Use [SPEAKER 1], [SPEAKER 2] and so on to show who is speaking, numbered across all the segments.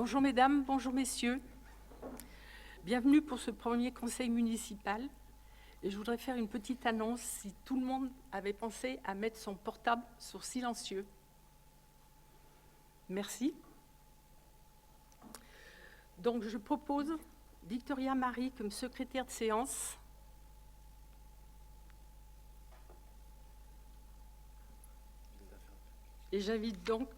[SPEAKER 1] Bonjour mesdames, bonjour messieurs. Bienvenue pour ce premier conseil municipal. Et je voudrais faire une petite annonce si tout le monde avait pensé à mettre son portable sur silencieux. Merci. Donc je propose Victoria Marie comme secrétaire de séance. Et j'invite donc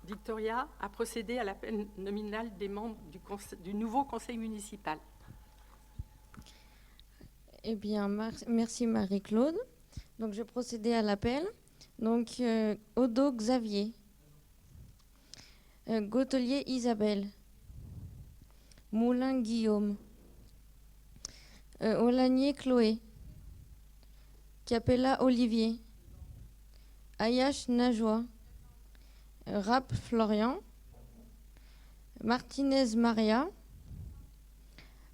[SPEAKER 1] Victoria à procéder à l'appel nominal des membres du nouveau conseil municipal.
[SPEAKER 2] Eh bien, merci Marie-Claude. Donc, je vais procéder à l'appel. Donc, Odo Xavier, Gautelier Isabelle, Moulin Guillaume, Olagnier Chloé, Capella Olivier, Ayash Najwa, Rapp Florian, Martinez Maria,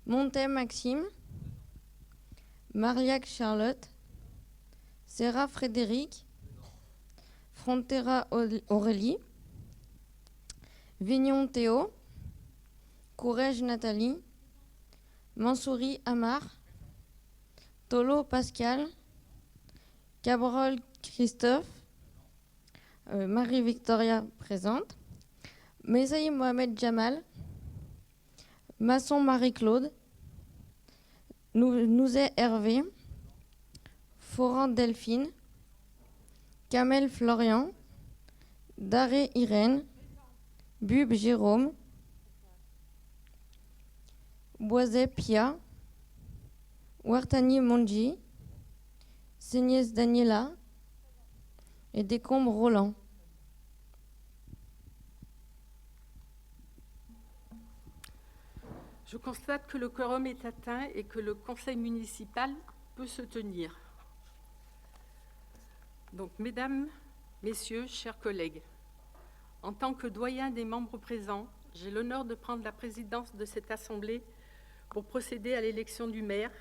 [SPEAKER 2] Montet Maxime, Mariac Charlotte, Serra Frédéric, Frontera Aurélie, Vignon Théo, Courrèges Nathalie, Mansouri Amar, Tolo Pascal, Cabrol Christophe, Marie-Victoria présente, Mesaï Mohamed Jamal, Masson Marie-Claude, Nouzet Hervé, Foran Delphine, Kamel Florian, Daré Irène, Bub Jérôme, Boiset Pia, Ouartani Monji, Seignès Daniela et Décombre Roland.
[SPEAKER 1] Je constate que le quorum est atteint et que le conseil municipal peut se tenir. Donc, mesdames, messieurs, chers collègues, en tant que doyen des membres présents, j'ai l'honneur de prendre la présidence de cette assemblée pour procéder à l'élection du maire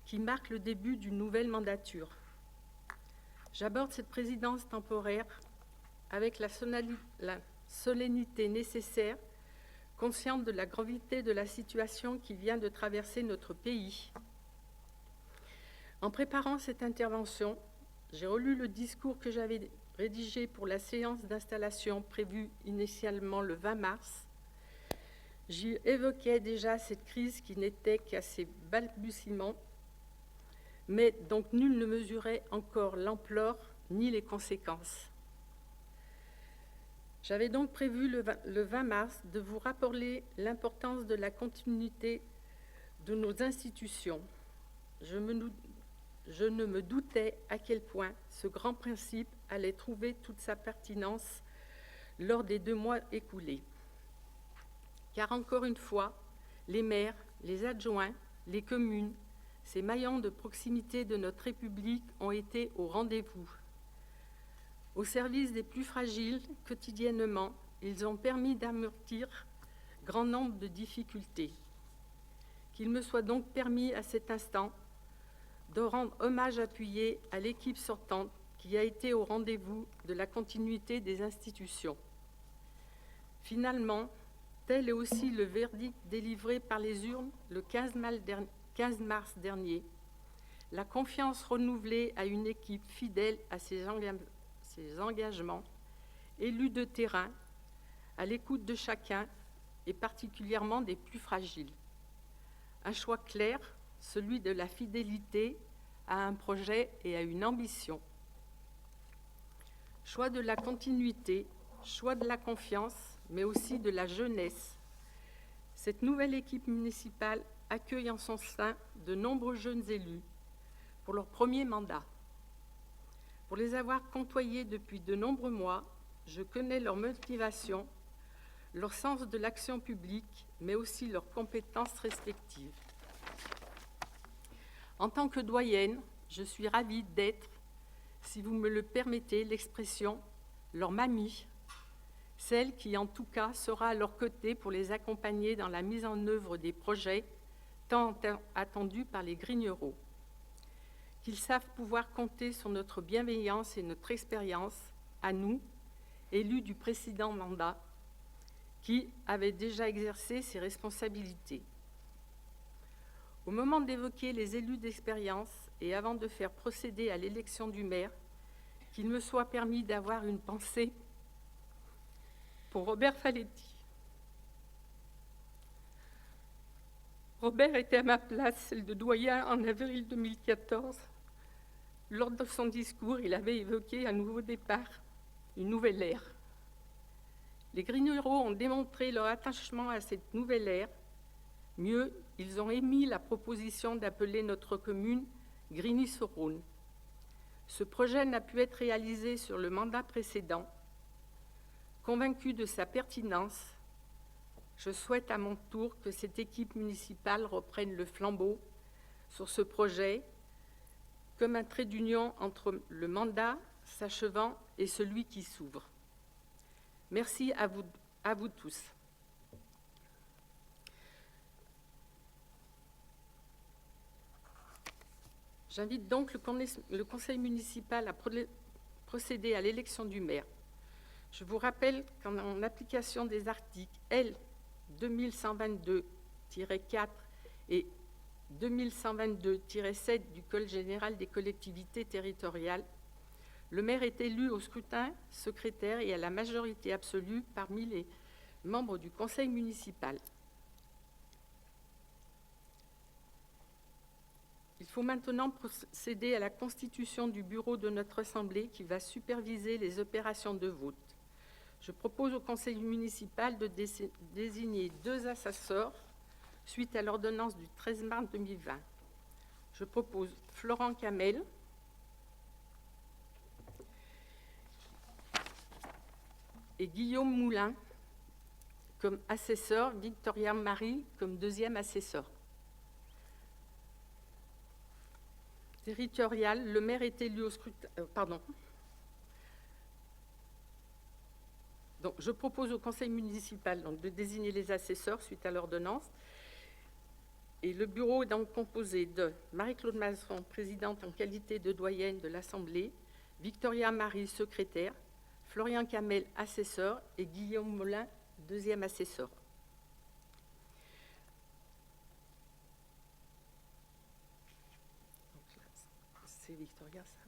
[SPEAKER 1] qui marque le début d'une nouvelle mandature. J'aborde cette présidence temporaire avec la solennité nécessaire, consciente de la gravité de la situation qui vient de traverser notre pays. En préparant cette intervention, j'ai relu le discours que j'avais rédigé pour la séance d'installation prévue initialement le 20 mars. J'y évoquais déjà cette crise qui n'était qu'à ses balbutiements, mais dont nul ne mesurait encore l'ampleur ni les conséquences. J'avais donc prévu le 20 mars de vous rappeler l'importance de la continuité de nos institutions. Je ne me doutais à quel point ce grand principe allait trouver toute sa pertinence lors des 2 mois écoulés. Car encore une fois, les maires, les adjoints, les communes, ces maillons de proximité de notre République ont été au rendez-vous. Au service des plus fragiles, quotidiennement, ils ont permis d'amortir grand nombre de difficultés. Qu'il me soit donc permis à cet instant de rendre hommage appuyé à l'équipe sortante qui a été au rendez-vous de la continuité des institutions. Finalement, tel est aussi le verdict délivré par les urnes le 15 mars dernier. La confiance renouvelée à une équipe fidèle à ses engagements, élus de terrain, à l'écoute de chacun et particulièrement des plus fragiles. Un choix clair, celui de la fidélité à un projet et à une ambition. Choix de la continuité, choix de la confiance, mais aussi de la jeunesse. Cette nouvelle équipe municipale accueille en son sein de nombreux jeunes élus pour leur premier mandat. Pour les avoir côtoyés depuis de nombreux mois, je connais leur motivation, leur sens de l'action publique, mais aussi leurs compétences respectives. En tant que doyenne, je suis ravie d'être, si vous me le permettez, l'expression « leur mamie », celle qui en tout cas sera à leur côté pour les accompagner dans la mise en œuvre des projets tant attendus par les Grignereaux. Qu'ils savent pouvoir compter sur notre bienveillance et notre expérience, à nous, élus du précédent mandat, qui avait déjà exercé ses responsabilités. Au moment d'évoquer les élus d'expérience et avant de faire procéder à l'élection du maire, qu'il me soit permis d'avoir une pensée pour Robert Faletti. Robert était à ma place, celle de doyen, en avril 2014. Lors de son discours, il avait évoqué un nouveau départ, une nouvelle ère. Les Grignoux ont démontré leur attachement à cette nouvelle ère. Mieux, ils ont émis la proposition d'appeler notre commune Grigny-sur-Rhône. Ce projet n'a pu être réalisé sur le mandat précédent. Convaincu de sa pertinence, je souhaite à mon tour que cette équipe municipale reprenne le flambeau sur ce projet comme un trait d'union entre le mandat s'achevant et celui qui s'ouvre. Merci à vous tous. J'invite donc le conseil municipal à procéder à l'élection du maire. Je vous rappelle qu'en application des articles L. 2122-4 et 2122-7 du Code général des collectivités territoriales, le maire est élu au scrutin secrétaire et à la majorité absolue parmi les membres du conseil municipal. Il faut maintenant procéder à la constitution du bureau de notre Assemblée qui va superviser les opérations de vote. Je propose au conseil municipal de désigner 2 assesseurs suite à l'ordonnance du 13 mars 2020. Je propose Florent Camel et Guillaume Moulin comme assesseur, Victoria Marie comme 2e assesseur. Territorial, le maire est élu au scrutin. Donc, je propose au conseil municipal de désigner les assesseurs suite à l'ordonnance. Et le bureau est donc composé de Marie-Claude Masson, présidente en qualité de doyenne de l'Assemblée, Victoria Marie, secrétaire, Florian Camel, assesseur, et Guillaume Moulin, 2e assesseur. C'est Victoria, ça.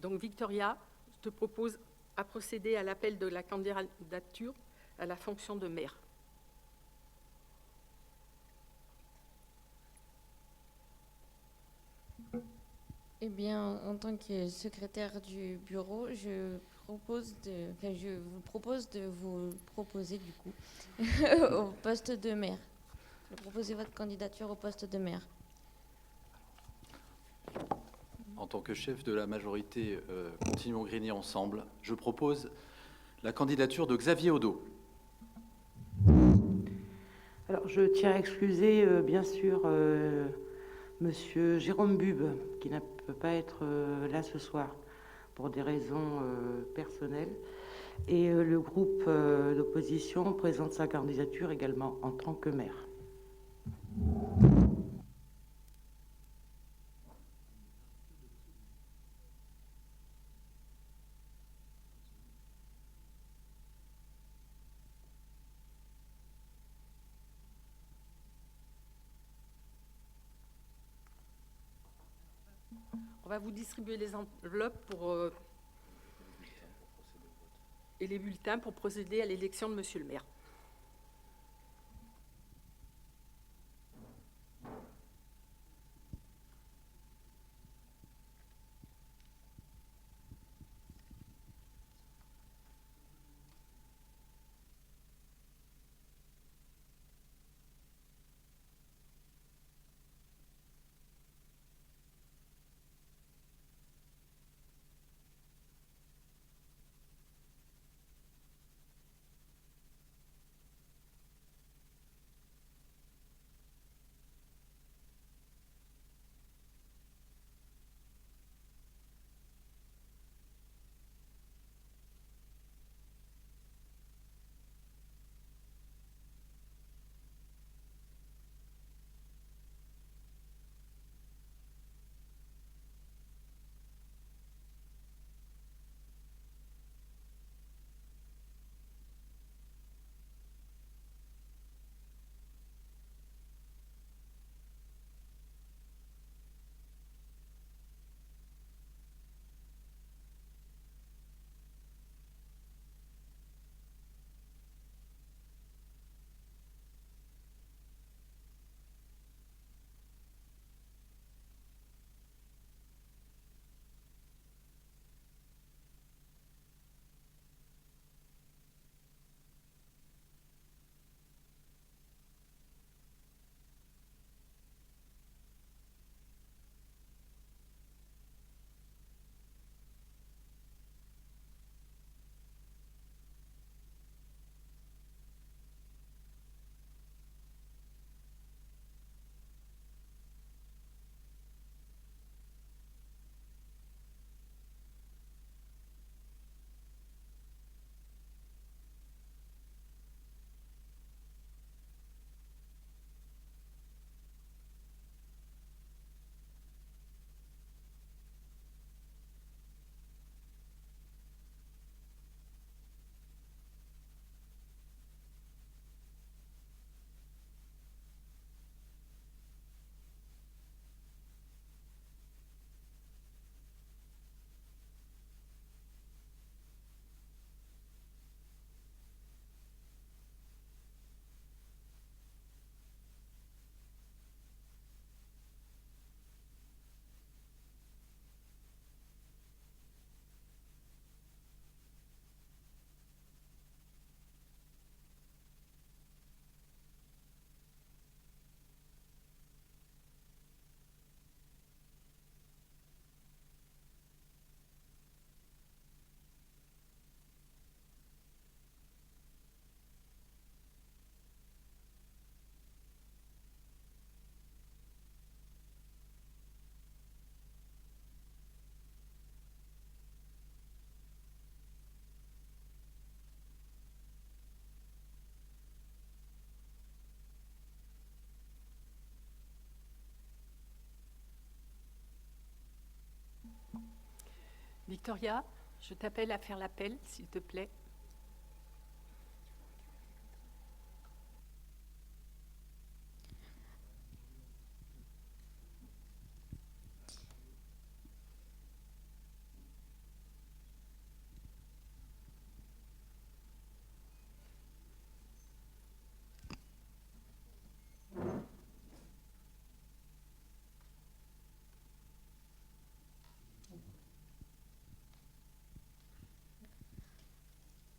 [SPEAKER 1] Donc, Victoria, je te propose à procéder à l'appel de la candidature à la fonction de maire.
[SPEAKER 2] Eh bien, en tant que secrétaire du bureau, je vous propose de vous proposer du coup au poste de maire. De proposer votre candidature au poste de maire.
[SPEAKER 3] En tant que chef de la majorité Continuons Grigny Ensemble, je propose la candidature de Xavier Odo.
[SPEAKER 4] Alors, je tiens à excuser, bien sûr, Monsieur Jérôme Bube, qui ne peut pas être là ce soir pour des raisons personnelles. Et le groupe d'opposition présente sa candidature également en tant que maire.
[SPEAKER 1] On va vous distribuer les enveloppes et les bulletins pour procéder à l'élection de Monsieur le maire. Victoria, je t'appelle à faire l'appel, s'il te plaît.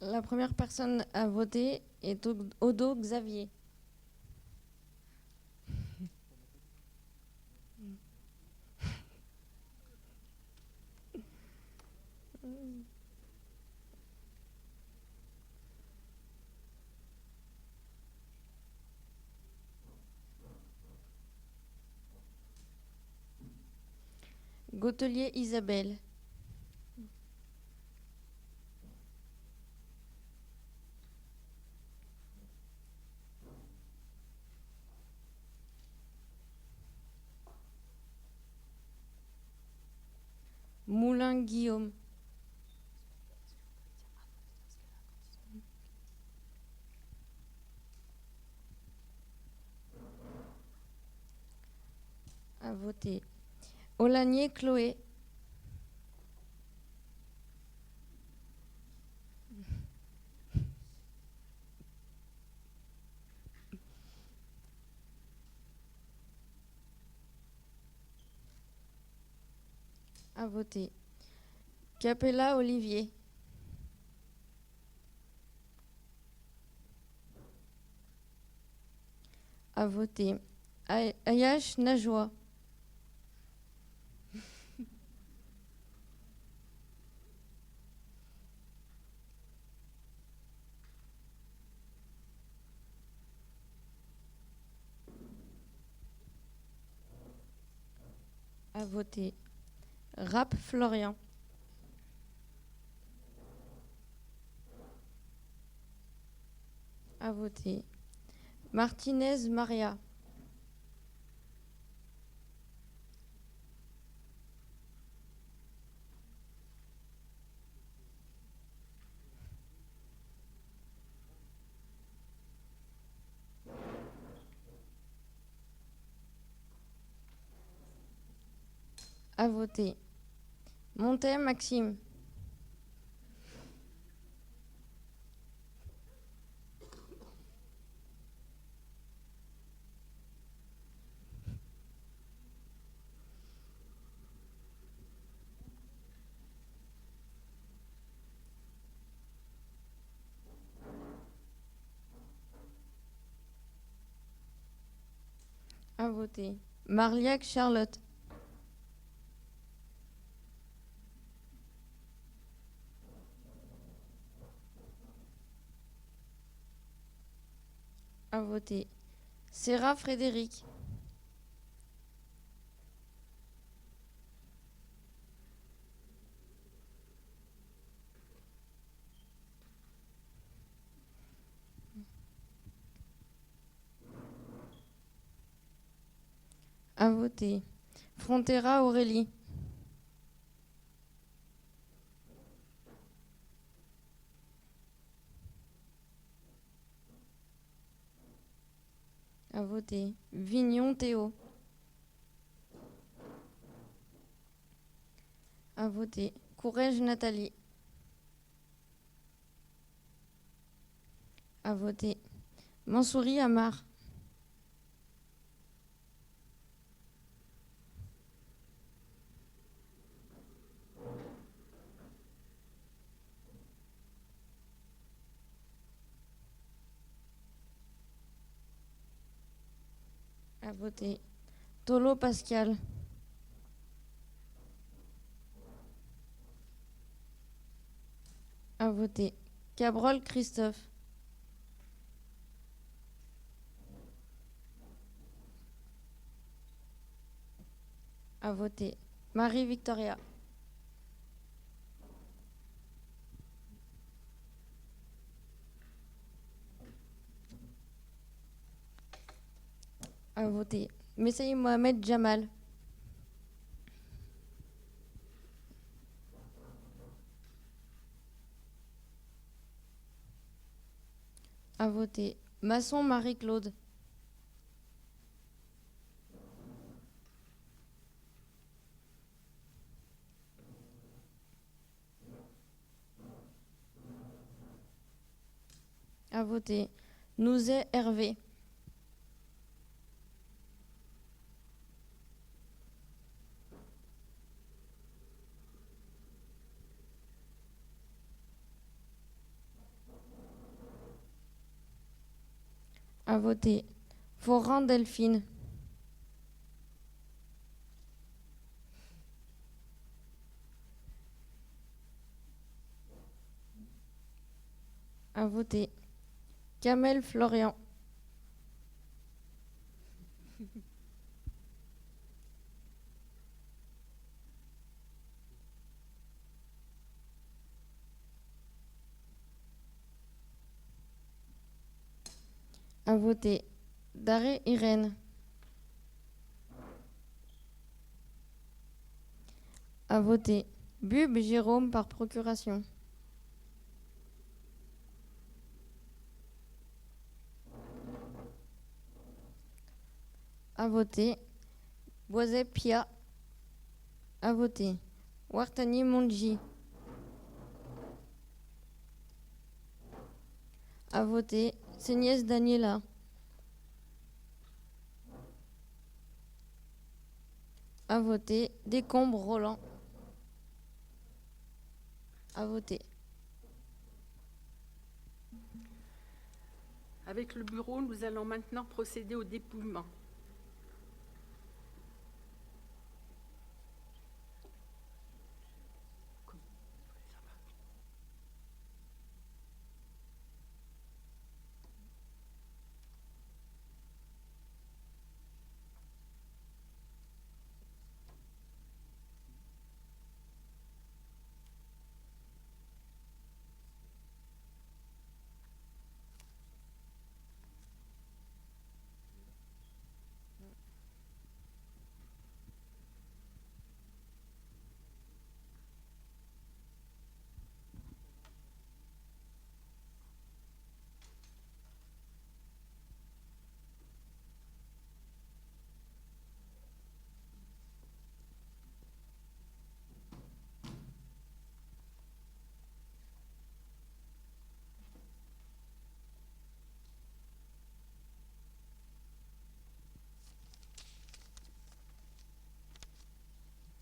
[SPEAKER 2] La première personne à voter est Odo Xavier. Gautelier Isabelle. Moulin Guillaume. À voter. Olanier Chloé. À voter. Capella Olivier. À voter. Ayash Najwa. À voter. Rap Florian. À voter. Martinez Maria. À voter. Montet Maxime. À voter. Marliac Charlotte. À voter. Serra Frédéric. À voter. Frontera Aurélie. À voter. Vignon Théo. À voter. Courrèges Nathalie. À voter. Mansouri Amar. À voter. Tolo Pascal. À voter. Cabrol Christophe. À voter. Marie-Victoria. À voter. Messaï Mohamed Jamal. À voter. Masson Marie-Claude. À voter. Nouzet Hervé. À voter. Foran Delphine. À voter. Kamel Florian. À voter. Daré Irène. À voter. Bube Jérôme par procuration. À voter. Boiset Pia. À voter. Wartani Mondji. À voter. Séniès Daniela. À voter. Décombre Roland. À voter.
[SPEAKER 1] Avec le bureau, nous allons maintenant procéder au dépouillement.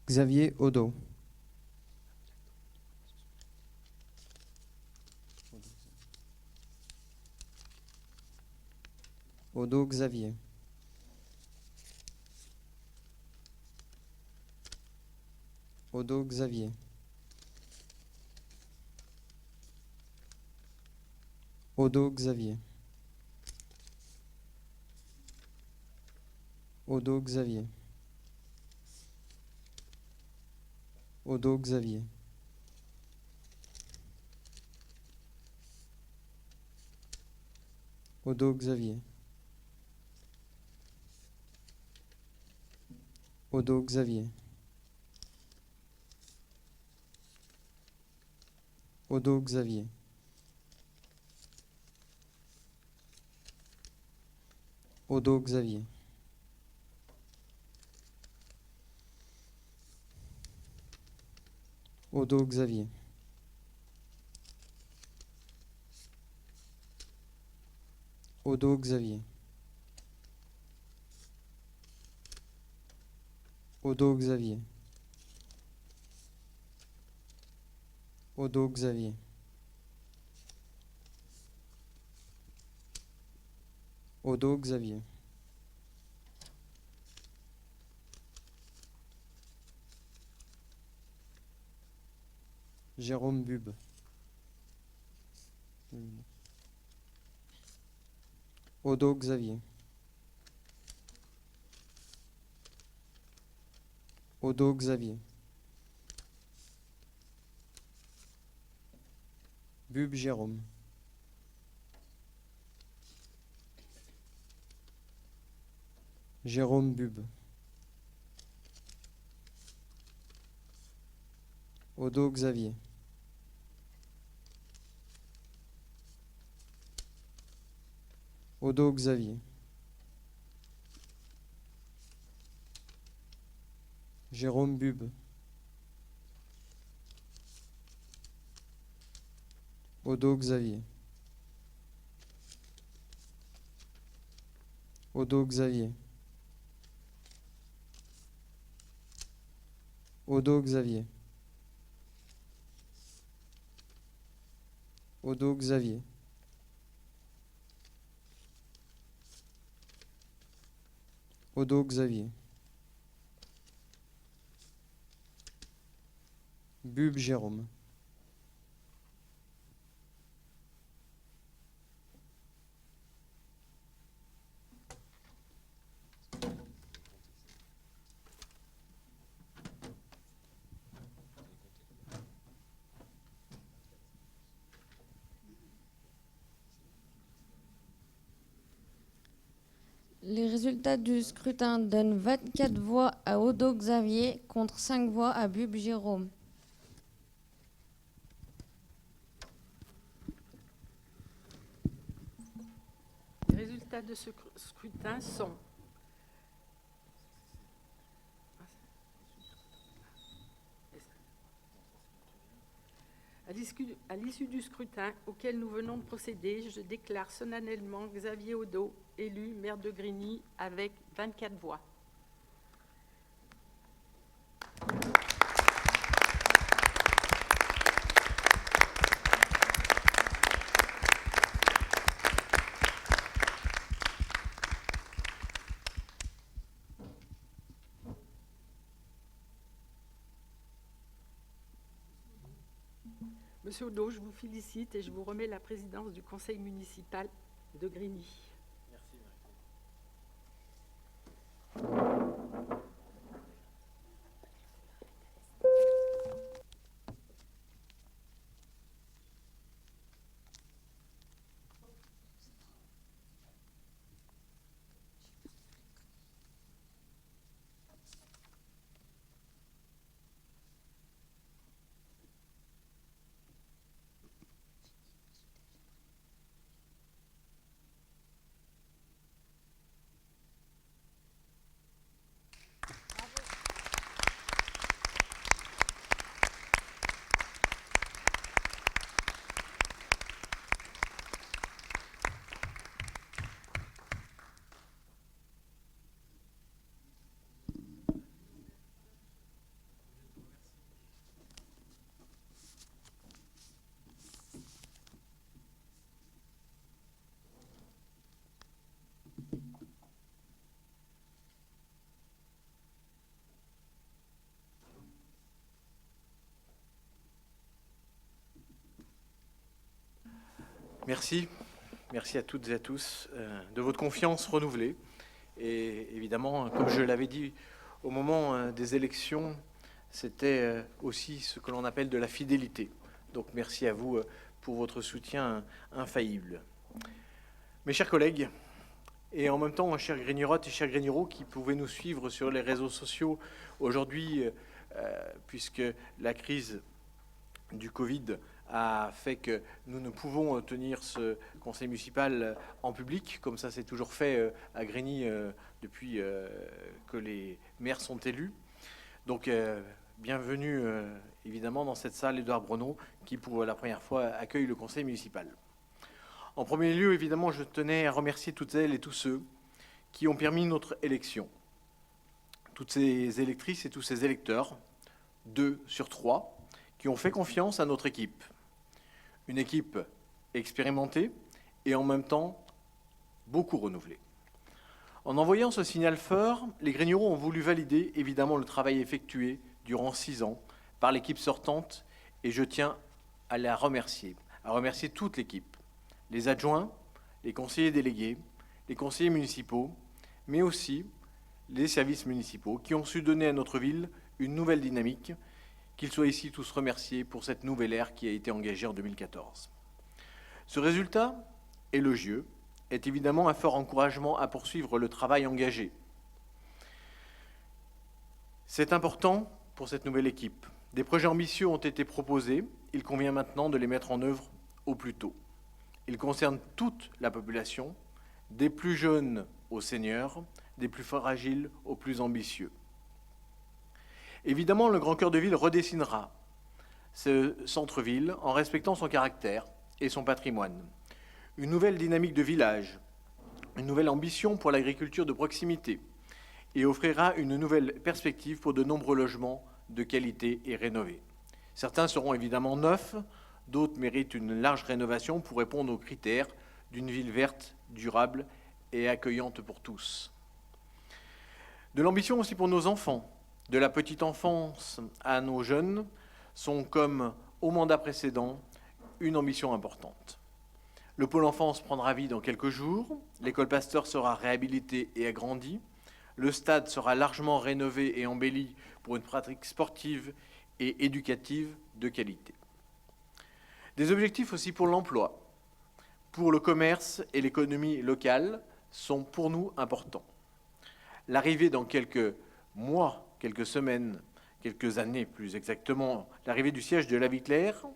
[SPEAKER 5] Xavier Odo. Odo Xavier. Odo Xavier. Odo Xavier. Odo Xavier. Odo Xavier. Odo Xavier. Odo Xavier. Odo Xavier. Odo Xavier. Odo Xavier. Odo Xavier. Odo Xavier. Odo Xavier. Odo Xavier. Jérôme Bube. Odo Xavier. Odo Xavier. Bube Jérôme. Jérôme Bube. Odo Xavier. Odo Xavier. Jérôme Bube. Odo Xavier. Odo Xavier. Odo Xavier. Odo Xavier. Odo Xavier. Bube Jérôme.
[SPEAKER 2] Les résultats du scrutin donnent 24 voix à Odo Xavier contre 5 voix à Bube Jérôme.
[SPEAKER 1] Les résultats de ce scrutin sont à l'issue du scrutin auquel nous venons de procéder, je déclare solennellement Xavier Odo élu maire de Grigny avec 24 voix. Monsieur Odo, je vous félicite et je vous remets la présidence du conseil municipal de Grigny.
[SPEAKER 3] Merci, Merci. Merci à toutes et à tous de votre confiance renouvelée. Et évidemment, comme je l'avais dit au moment des élections, c'était aussi ce que l'on appelle de la fidélité. Donc merci à vous pour votre soutien infaillible. Mes chers collègues, et en même temps, chers Grignerottes et chers Grigneros qui pouvaient nous suivre sur les réseaux sociaux aujourd'hui, puisque la crise du Covid a fait que nous ne pouvons tenir ce conseil municipal en public, comme ça c'est toujours fait à Grigny depuis que les maires sont élus. Donc bienvenue évidemment dans cette salle Édouard Brenon qui pour la première fois accueille le conseil municipal. En premier lieu, évidemment, je tenais à remercier toutes elles et tous ceux qui ont permis notre élection. Toutes ces électrices et tous ces électeurs, 2 sur 3, qui ont fait confiance à notre équipe. Une équipe expérimentée et en même temps beaucoup renouvelée. En envoyant ce signal fort, les Grigneros ont voulu valider évidemment le travail effectué durant 6 ans par l'équipe sortante et je tiens à remercier toute l'équipe, les adjoints, les conseillers délégués, les conseillers municipaux, mais aussi les services municipaux qui ont su donner à notre ville une nouvelle dynamique. Qu'ils soient ici tous remerciés pour cette nouvelle ère qui a été engagée en 2014. Ce résultat, élogieux, est évidemment un fort encouragement à poursuivre le travail engagé. C'est important pour cette nouvelle équipe. Des projets ambitieux ont été proposés, il convient maintenant de les mettre en œuvre au plus tôt. Ils concernent toute la population, des plus jeunes aux seniors, des plus fragiles aux plus ambitieux. Évidemment, le Grand Cœur de Ville redessinera ce centre-ville en respectant son caractère et son patrimoine. Une nouvelle dynamique de village, une nouvelle ambition pour l'agriculture de proximité et offrira une nouvelle perspective pour de nombreux logements de qualité et rénovés. Certains seront évidemment neufs, d'autres méritent une large rénovation pour répondre aux critères d'une ville verte, durable et accueillante pour tous. De l'ambition aussi pour nos enfants, de la petite enfance à nos jeunes, sont comme au mandat précédent une ambition importante. Le pôle enfance prendra vie dans quelques jours, l'école Pasteur sera réhabilitée et agrandie, le stade sera largement rénové et embelli pour une pratique sportive et éducative de qualité. Des objectifs aussi pour l'emploi, pour le commerce et l'économie locale sont pour nous importants. L'arrivée dans quelques mois, quelques semaines, quelques années plus exactement, l'arrivée du siège de la Viclaire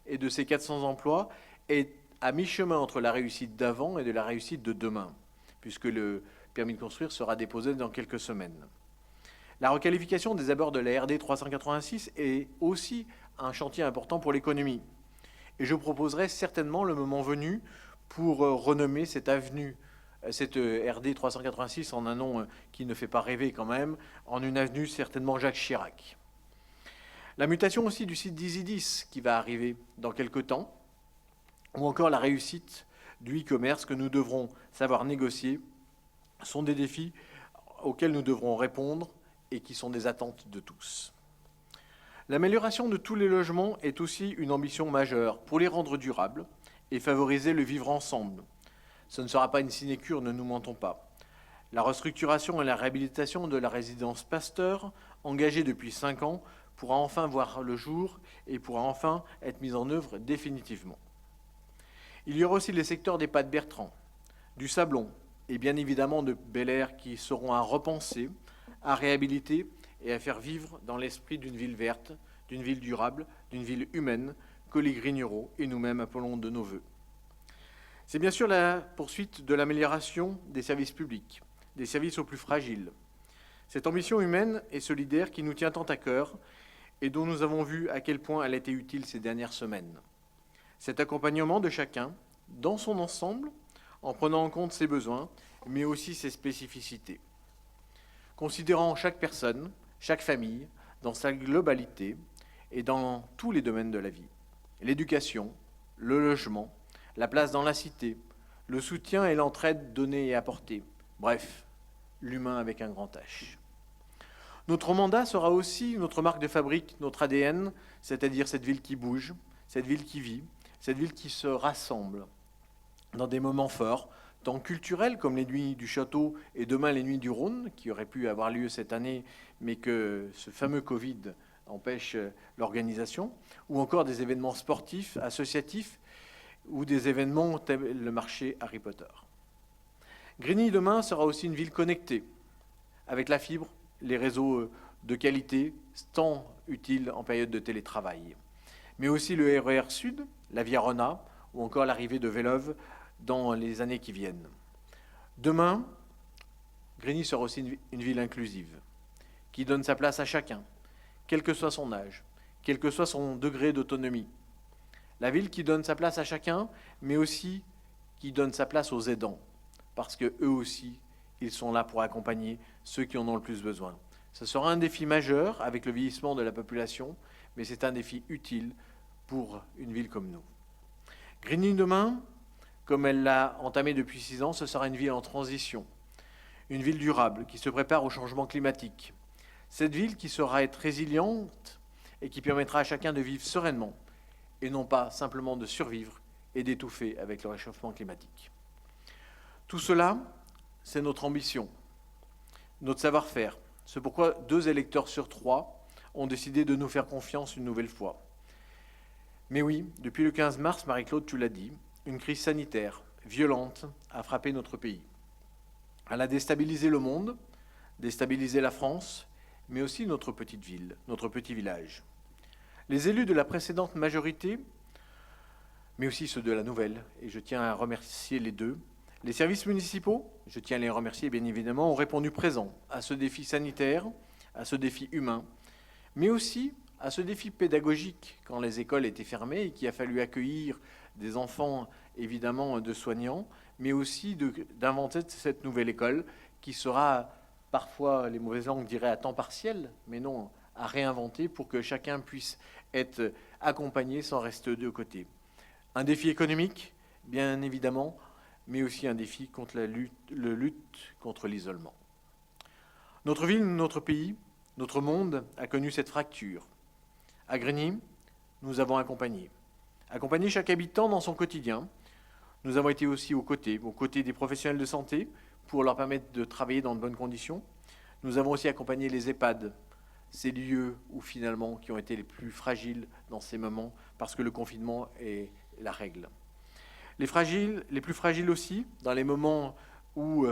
[SPEAKER 3] et de ses 400 emplois est à mi-chemin entre la réussite d'avant et de la réussite de demain, puisque le permis de construire sera déposé dans quelques semaines. La requalification des abords de la RD 386 est aussi un chantier important pour l'économie. Et je proposerai certainement le moment venu pour renommer cette avenue, cette RD 386 en un nom qui ne fait pas rêver quand même, en une avenue certainement Jacques Chirac. La mutation aussi du site d'Isidis qui va arriver dans quelques temps, ou encore la réussite du e-commerce que nous devrons savoir négocier, sont des défis auxquels nous devrons répondre et qui sont des attentes de tous. L'amélioration de tous les logements est aussi une ambition majeure pour les rendre durables et favoriser le vivre ensemble. Ce ne sera pas une sinécure, ne nous mentons pas. La restructuration et la réhabilitation de la résidence Pasteur, engagée depuis 5 ans, pourra enfin voir le jour et pourra enfin être mise en œuvre définitivement. Il y aura aussi les secteurs des Pas de Bertrand, du Sablon et bien évidemment de Bel Air qui seront à repenser, à réhabiliter et à faire vivre dans l'esprit d'une ville verte, d'une ville durable, d'une ville humaine que les Grignereaux et nous-mêmes appelons de nos voeux. C'est bien sûr la poursuite de l'amélioration des services publics, des services aux plus fragiles. Cette ambition humaine et solidaire qui nous tient tant à cœur et dont nous avons vu à quel point elle était utile ces dernières semaines. Cet accompagnement de chacun, dans son ensemble, en prenant en compte ses besoins, mais aussi ses spécificités. Considérant chaque personne, chaque famille, dans sa globalité et dans tous les domaines de la vie. L'éducation, le logement, la place dans la cité, le soutien et l'entraide donnés et apportés. Bref, l'humain avec un grand H. Notre mandat sera aussi notre marque de fabrique, notre ADN, c'est-à-dire cette ville qui bouge, cette ville qui vit, cette ville qui se rassemble dans des moments forts, tant culturels comme les nuits du château et demain les nuits du Rhône, qui auraient pu avoir lieu cette année, mais que ce fameux Covid empêche l'organisation, ou encore des événements sportifs, associatifs, ou des événements tels le marché Harry Potter. Grigny demain sera aussi une ville connectée, avec la fibre, les réseaux de qualité, tant utiles en période de télétravail, mais aussi le RER Sud, la Via Rona, ou encore l'arrivée de Vélove dans les années qui viennent. Demain, Grigny sera aussi une ville inclusive, qui donne sa place à chacun, quel que soit son âge, quel que soit son degré d'autonomie. La ville qui donne sa place à chacun, mais aussi qui donne sa place aux aidants, parce qu'eux aussi, ils sont là pour accompagner ceux qui en ont le plus besoin. Ce sera un défi majeur avec le vieillissement de la population, mais c'est un défi utile pour une ville comme nous. Grigny demain, comme elle l'a entamé depuis 6 ans, ce sera une ville en transition, une ville durable qui se prépare au changement climatique. Cette ville qui saura être résiliente et qui permettra à chacun de vivre sereinement et non pas simplement de survivre et d'étouffer avec le réchauffement climatique. Tout cela, c'est notre ambition, notre savoir-faire. C'est pourquoi 2 électeurs sur 3 ont décidé de nous faire confiance une nouvelle fois. Mais oui, depuis le 15 mars, Marie-Claude, tu l'as dit, une crise sanitaire violente a frappé notre pays. Elle a déstabilisé le monde, déstabilisé la France, mais aussi notre petite ville, notre petit village. Les élus de la précédente majorité, mais aussi ceux de la nouvelle, et je tiens à remercier les deux, Les services municipaux, je tiens à les remercier bien évidemment, ont répondu présent à ce défi sanitaire, à ce défi humain, mais aussi à ce défi pédagogique quand les écoles étaient fermées et qu'il a fallu accueillir des enfants évidemment de soignants, mais aussi d'inventer cette nouvelle école qui sera parfois, les mauvaises langues diraient à temps partiel, mais non, à réinventer pour que chacun puisse être accompagné sans rester de côté. Un défi économique, bien évidemment, mais aussi un défi contre la lutte contre l'isolement. Notre ville, notre pays, notre monde a connu cette fracture. À Grigny, nous avons accompagné chaque habitant dans son quotidien. Nous avons été aussi aux côtés des professionnels de santé pour leur permettre de travailler dans de bonnes conditions. Nous avons aussi accompagné les EHPAD, ces lieux où finalement qui ont été les plus fragiles dans ces moments parce que le confinement est la règle. Les plus fragiles aussi, dans les moments où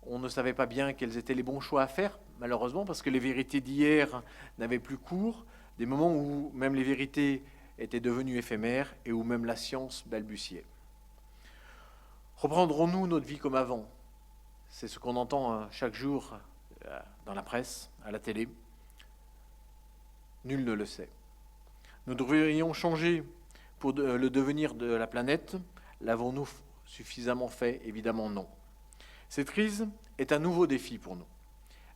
[SPEAKER 3] on ne savait pas bien quels étaient les bons choix à faire, malheureusement, parce que les vérités d'hier n'avaient plus cours, des moments où même les vérités étaient devenues éphémères et où même la science balbutiait. Reprendrons-nous notre vie comme avant? C'est ce qu'on entend chaque jour dans la presse, à la télé. Nul ne le sait. Nous devrions changer pour le devenir de la planète. L'avons-nous suffisamment fait? Évidemment non. Cette crise est un nouveau défi pour nous.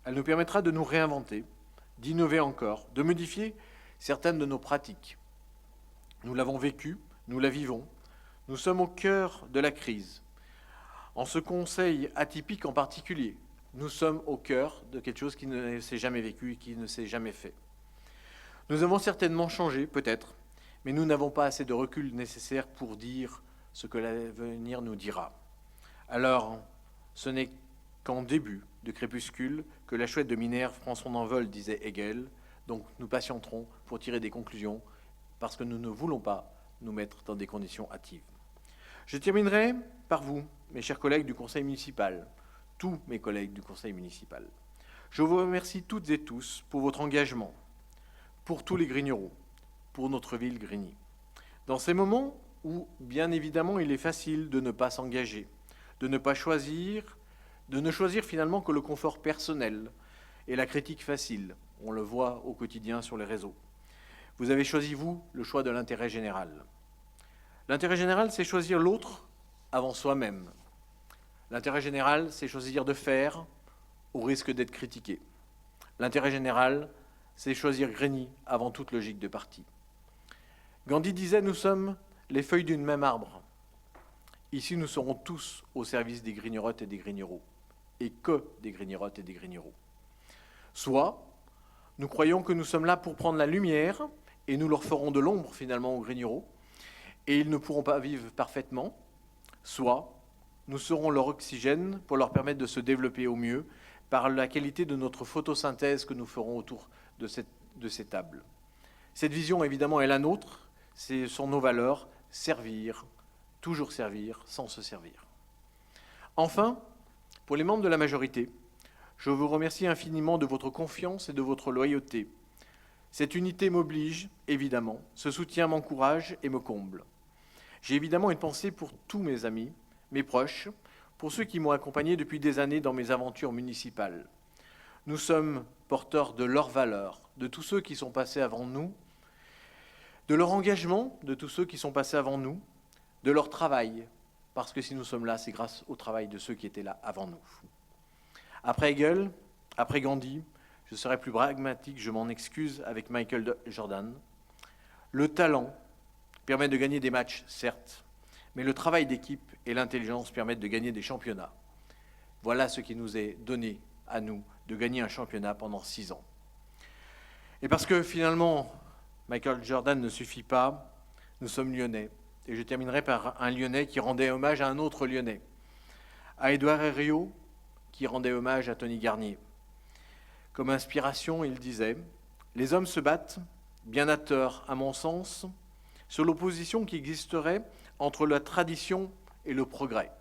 [SPEAKER 3] Elle nous permettra de nous réinventer, d'innover encore, de modifier certaines de nos pratiques. Nous l'avons vécu, nous la vivons. Nous sommes au cœur de la crise. En ce conseil atypique en particulier, nous sommes au cœur de quelque chose qui ne s'est jamais vécu et qui ne s'est jamais fait. Nous avons certainement changé, peut-être, mais nous n'avons pas assez de recul nécessaire pour dire ce que l'avenir nous dira. Alors, ce n'est qu'en début de crépuscule que la chouette de Minerve prend son envol, disait Hegel. Donc nous patienterons pour tirer des conclusions, parce que nous ne voulons pas nous mettre dans des conditions hâtives. Je terminerai par vous, mes chers collègues du conseil municipal, tous mes collègues du conseil municipal. Je vous remercie toutes et tous pour votre engagement, pour tous les Grignerots, pour notre ville Grigny. Dans ces moments où, bien évidemment, il est facile de ne pas s'engager, de ne choisir finalement que le confort personnel et la critique facile. On le voit au quotidien sur les réseaux. Vous avez choisi, vous, le choix de l'intérêt général. L'intérêt général, c'est choisir l'autre avant soi-même. L'intérêt général, c'est choisir de faire au risque d'être critiqué. L'intérêt général, c'est choisir Grigny avant toute logique de parti. Gandhi disait « Nous sommes les feuilles d'une même arbre ». Ici, nous serons tous au service des Grignerottes et des Grignerots, et que des Grignerottes et des Grignerots. Soit, nous croyons que nous sommes là pour prendre la lumière, et nous leur ferons de l'ombre finalement aux Grignerots, et ils ne pourront pas vivre parfaitement. Soit, nous serons leur oxygène pour leur permettre de se développer au mieux par la qualité de notre photosynthèse que nous ferons autour de ces tables. Cette vision, évidemment, est la nôtre, ce sont nos valeurs, servir, toujours servir, sans se servir. Enfin, pour les membres de la majorité, je vous remercie infiniment de votre confiance et de votre loyauté. Cette unité m'oblige, évidemment, ce soutien m'encourage et me comble. J'ai évidemment une pensée pour tous mes amis, mes proches, pour ceux qui m'ont accompagné depuis des années dans mes aventures municipales. Nous sommes porteurs de leurs valeurs, de tous ceux qui sont passés avant nous, de leur engagement, de tous ceux qui sont passés avant nous, de leur travail, parce que si nous sommes là, c'est grâce au travail de ceux qui étaient là avant nous. Après Hegel, après Gandhi, je serai plus pragmatique, je m'en excuse, avec Michael Jordan. Le talent permet de gagner des matchs, certes, mais le travail d'équipe et l'intelligence permettent de gagner des championnats. Voilà ce qui nous est donné à nous, de gagner un championnat pendant 6 ans. Et parce que finalement, Michael Jordan ne suffit pas, nous sommes lyonnais. Et je terminerai par un Lyonnais qui rendait hommage à un autre Lyonnais, à Édouard Herriot, qui rendait hommage à Tony Garnier. Comme inspiration, il disait « Les hommes se battent, bien à tort à mon sens, sur l'opposition qui existerait entre la tradition et le progrès,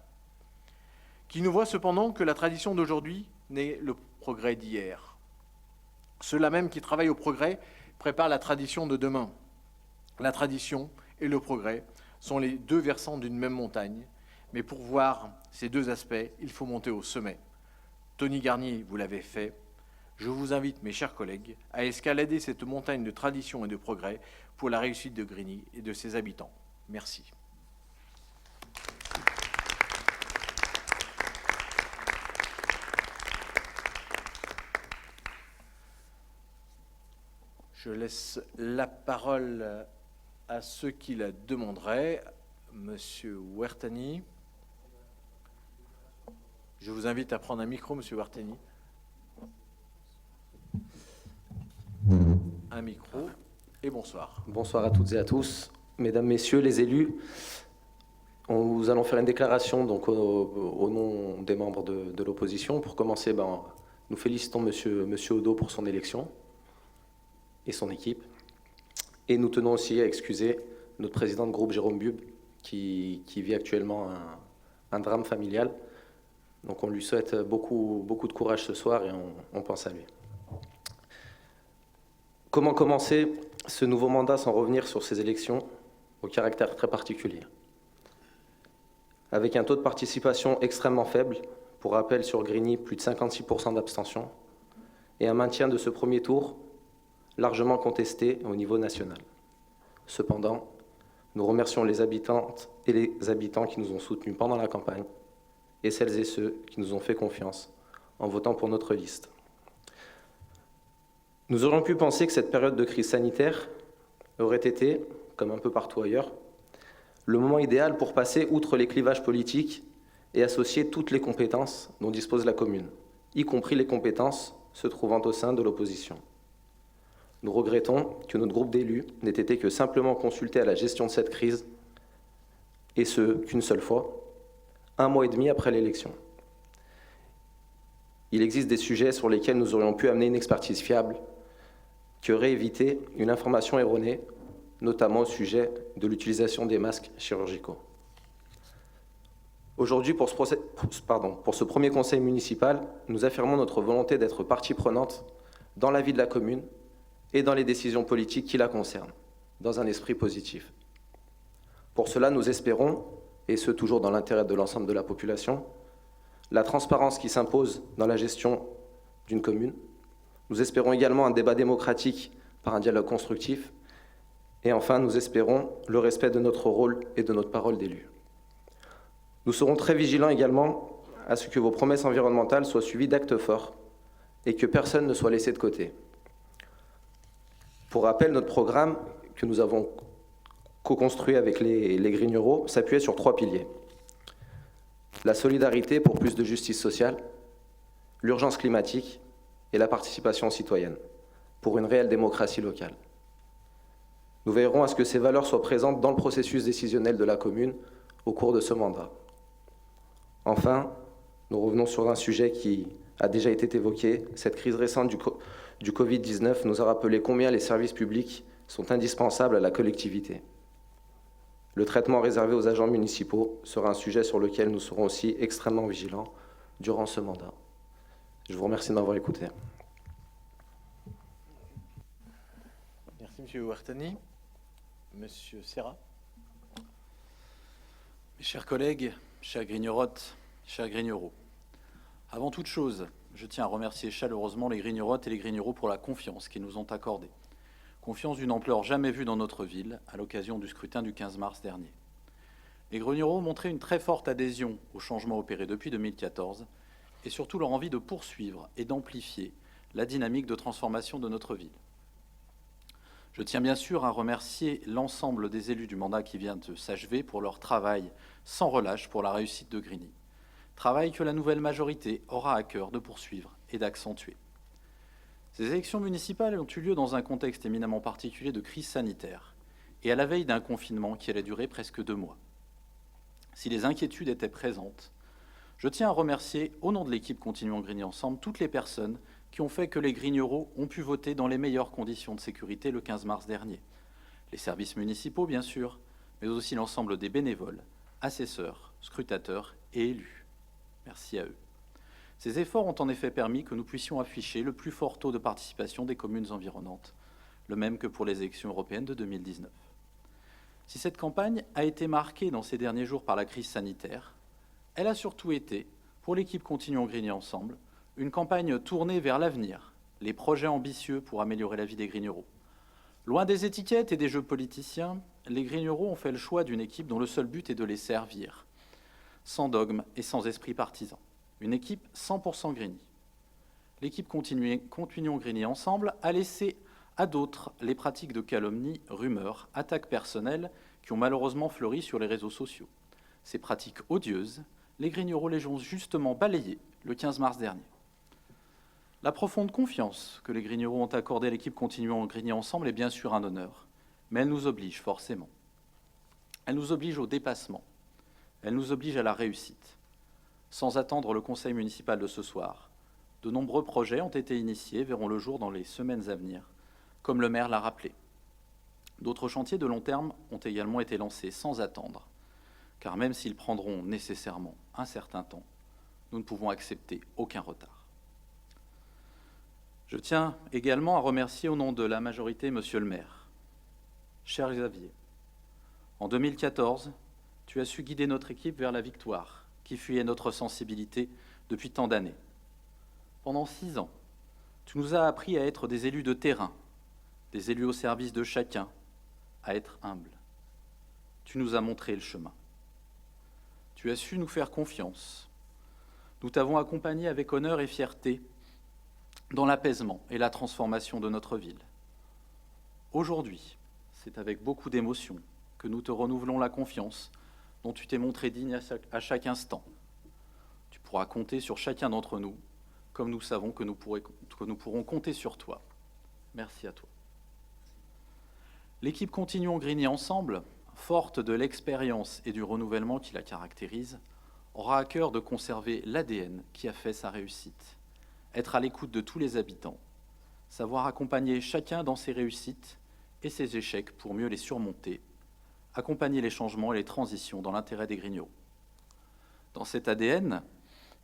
[SPEAKER 3] qui ne voit cependant que la tradition d'aujourd'hui n'est le progrès d'hier. Ceux-là même qui travaillent au progrès préparent la tradition de demain. La tradition et le progrès sont les deux versants d'une même montagne, Mais pour voir ces deux aspects, il faut monter au sommet. Tony Garnier, vous l'avez fait. Je vous invite, mes chers collègues, à escalader cette montagne de tradition et de progrès pour la réussite de Grigny et de ses habitants. Merci. Je laisse la parole à ceux qui la demanderaient. Monsieur Ouertani. Je vous invite à prendre un micro, Monsieur Ouertani. Un micro et bonsoir.
[SPEAKER 6] Bonsoir à toutes et à tous. Mesdames, Messieurs les élus, nous allons faire une déclaration donc, au nom des membres de l'opposition. Pour commencer, nous félicitons Monsieur Odo pour son élection et son équipe. Et nous tenons aussi à excuser notre président de groupe, Jérôme Bube, qui vit actuellement un drame familial. Donc on lui souhaite beaucoup de courage ce soir et on pense à lui. Comment commencer ce nouveau mandat sans revenir sur ces élections au caractère très particulier? Avec un taux de participation extrêmement faible, pour rappel sur Grigny, plus de 56% d'abstention, et un maintien de ce premier tour largement contesté au niveau national. Cependant, nous remercions les habitantes et les habitants qui nous ont soutenus pendant la campagne, et celles et ceux qui nous ont fait confiance en votant pour notre liste. Nous aurions pu penser que cette période de crise sanitaire aurait été, comme un peu partout ailleurs, le moment idéal pour passer outre les clivages politiques et associer toutes les compétences dont dispose la commune, y compris les compétences se trouvant au sein de l'opposition. Nous regrettons que notre groupe d'élus n'ait été que simplement consulté à la gestion de cette crise, et ce, qu'une seule fois, 1 mois et demi après l'élection. Il existe des sujets sur lesquels nous aurions pu amener une expertise fiable qui aurait évité une information erronée, notamment au sujet de l'utilisation des masques chirurgicaux. Aujourd'hui, pour ce premier conseil municipal, nous affirmons notre volonté d'être partie prenante dans la vie de la commune et dans les décisions politiques qui la concernent, dans un esprit positif. Pour cela, nous espérons, et ce toujours dans l'intérêt de l'ensemble de la population, la transparence qui s'impose dans la gestion d'une commune. Nous espérons également un débat démocratique par un dialogue constructif. Et enfin, nous espérons le respect de notre rôle et de notre parole d'élu. Nous serons très vigilants également à ce que vos promesses environnementales soient suivies d'actes forts et que personne ne soit laissé de côté. Pour rappel, notre programme que nous avons co-construit avec les Grignereaux s'appuyait sur 3 piliers. La solidarité pour plus de justice sociale, l'urgence climatique et la participation citoyenne, pour une réelle démocratie locale. Nous veillerons à ce que ces valeurs soient présentes dans le processus décisionnel de la commune au cours de ce mandat. Enfin, nous revenons sur un sujet qui a déjà été évoqué. Cette crise récente du Covid-19 nous a rappelé combien les services publics sont indispensables à la collectivité. Le traitement réservé aux agents municipaux sera un sujet sur lequel nous serons aussi extrêmement vigilants durant ce mandat. Je vous remercie de m'avoir écouté.
[SPEAKER 3] Merci, Monsieur Ouertani. Monsieur Serra.
[SPEAKER 7] Mes chers collègues, chers Grignerottes, chers Grignereaux, avant toute chose, je tiens à remercier chaleureusement les Grignerottes et les Grignereaux pour la confiance qu'ils nous ont accordée. Confiance d'une ampleur jamais vue dans notre ville à l'occasion du scrutin du 15 mars dernier. Les Grignereaux ont montré une très forte adhésion aux changements opérés depuis 2014 et surtout leur envie de poursuivre et d'amplifier la dynamique de transformation de notre ville. Je tiens bien sûr à remercier l'ensemble des élus du mandat qui vient de s'achever pour leur travail sans relâche pour la réussite de Grigny. Travail que la nouvelle majorité aura à cœur de poursuivre et d'accentuer. Ces élections municipales ont eu lieu dans un contexte éminemment particulier de crise sanitaire et à la veille d'un confinement qui allait durer presque 2 mois. Si les inquiétudes étaient présentes, je tiens à remercier, au nom de l'équipe Continuons Grigny Ensemble, toutes les personnes qui ont fait que les Grignereaux ont pu voter dans les meilleures conditions de sécurité le 15 mars dernier. Les services municipaux, bien sûr, mais aussi l'ensemble des bénévoles, assesseurs, scrutateurs et élus. Merci à eux. Ces efforts ont en effet permis que nous puissions afficher le plus fort taux de participation des communes environnantes, le même que pour les élections européennes de 2019. Si cette campagne a été marquée dans ces derniers jours par la crise sanitaire, Elle a surtout été, pour l'équipe Continuons Grigny Ensemble, une campagne tournée vers l'avenir, les projets ambitieux pour améliorer la vie des Grignerots. Loin des étiquettes et des jeux politiciens, les Grignerots ont fait le choix d'une équipe dont le seul but est de les servir, sans dogme et sans esprit partisan. Une équipe 100% Grigny. L'équipe Continuons Grigny Ensemble a laissé à d'autres les pratiques de calomnie, rumeurs, attaques personnelles qui ont malheureusement fleuri sur les réseaux sociaux. Ces pratiques odieuses, les Grignerots les ont justement balayées le 15 mars dernier. La profonde confiance que les Grignerots ont accordée à l'équipe Continuons Grigny Ensemble est bien sûr un honneur, mais elle nous oblige forcément. Elle nous oblige au dépassement. Elle nous oblige à la réussite. Sans attendre le conseil municipal de ce soir, de nombreux projets ont été initiés et verront le jour dans les semaines à venir, comme le maire l'a rappelé. D'autres chantiers de long terme ont également été lancés sans attendre, car même s'ils prendront nécessairement un certain temps, nous ne pouvons accepter aucun retard. Je tiens également à remercier au nom de la majorité Monsieur le maire. Cher Xavier, en 2014, tu as su guider notre équipe vers la victoire, qui fuyait notre sensibilité depuis tant d'années. Pendant 6 ans, tu nous as appris à être des élus de terrain, des élus au service de chacun, à être humbles. Tu nous as montré le chemin. Tu as su nous faire confiance. Nous t'avons accompagné avec honneur et fierté dans l'apaisement et la transformation de notre ville. Aujourd'hui, c'est avec beaucoup d'émotion que nous te renouvelons la confiance dont tu t'es montré digne à chaque instant. Tu pourras compter sur chacun d'entre nous, comme nous savons que nous pourrons compter sur toi. Merci à toi. L'équipe Continuons Grigny Ensemble, forte de l'expérience et du renouvellement qui la caractérise, aura à cœur de conserver l'ADN qui a fait sa réussite, être à l'écoute de tous les habitants, savoir accompagner chacun dans ses réussites et ses échecs pour mieux les surmonter, accompagner les changements et les transitions dans l'intérêt des Grignerots. Dans cet ADN,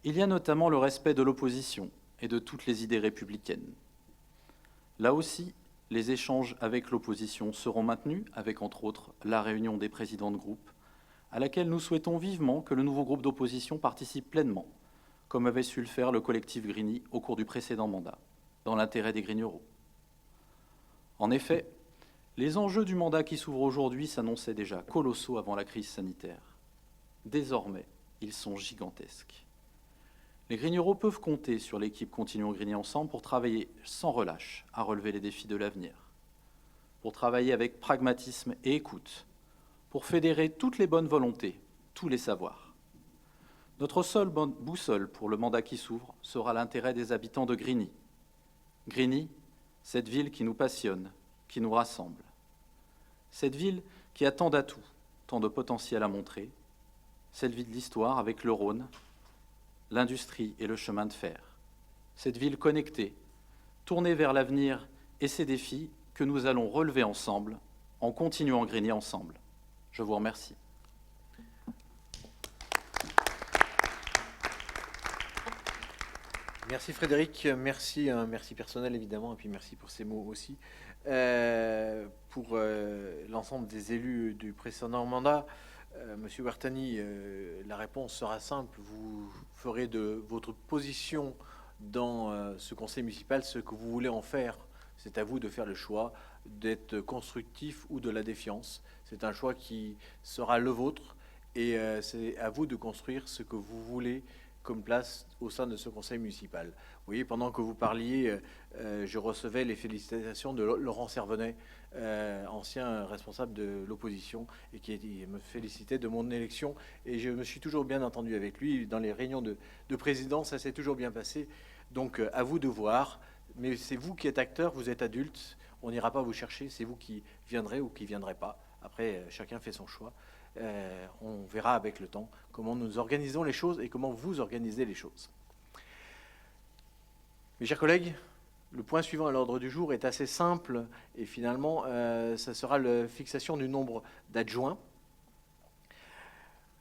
[SPEAKER 7] il y a notamment le respect de l'opposition et de toutes les idées républicaines. Là aussi, les échanges avec l'opposition seront maintenus, avec entre autres la réunion des présidents de groupe, à laquelle nous souhaitons vivement que le nouveau groupe d'opposition participe pleinement, comme avait su le faire le collectif Grigny au cours du précédent mandat, dans l'intérêt des Grignerots. En effet, les enjeux du mandat qui s'ouvre aujourd'hui s'annonçaient déjà colossaux avant la crise sanitaire. Désormais, ils sont gigantesques. Les Grignerots peuvent compter sur l'équipe Continuons Grigny Ensemble pour travailler sans relâche à relever les défis de l'avenir, pour travailler avec pragmatisme et écoute, pour fédérer toutes les bonnes volontés, tous les savoirs. Notre seule boussole pour le mandat qui s'ouvre sera l'intérêt des habitants de Grigny. Grigny, cette ville qui nous passionne, qui nous rassemble. Cette ville qui a tant d'atouts, tant de potentiel à montrer. Cette ville de l'histoire avec le Rhône, l'industrie et le chemin de fer. Cette ville connectée, tournée vers l'avenir et ses défis que nous allons relever ensemble en continuant Grigny Ensemble. Je vous remercie.
[SPEAKER 3] Merci Frédéric, merci, merci personnel évidemment, et puis merci pour ces mots aussi. Pour l'ensemble des élus du précédent mandat, Monsieur Wartani, la réponse sera simple. Vous ferez de votre position dans ce conseil municipal ce que vous voulez en faire. C'est à vous de faire le choix d'être constructif ou de la défiance. C'est un choix qui sera le vôtre et c'est à vous de construire ce que vous voulez comme place au sein de ce conseil municipal. Vous voyez, pendant que vous parliez, je recevais les félicitations de Laurent Servenay, ancien responsable de l'opposition, et qui me félicitait de mon élection. Et je me suis toujours bien entendu avec lui dans les réunions de présidence. Ça s'est toujours bien passé. Donc, à vous de voir. Mais c'est vous qui êtes acteur, vous êtes adulte. On n'ira pas vous chercher. C'est vous qui viendrez ou qui ne viendrez pas. Après, chacun fait son choix. On verra avec le temps comment nous organisons les choses et comment vous organisez les choses. Mes chers collègues, le point suivant à l'ordre du jour est assez simple et finalement, ça sera la fixation du nombre d'adjoints.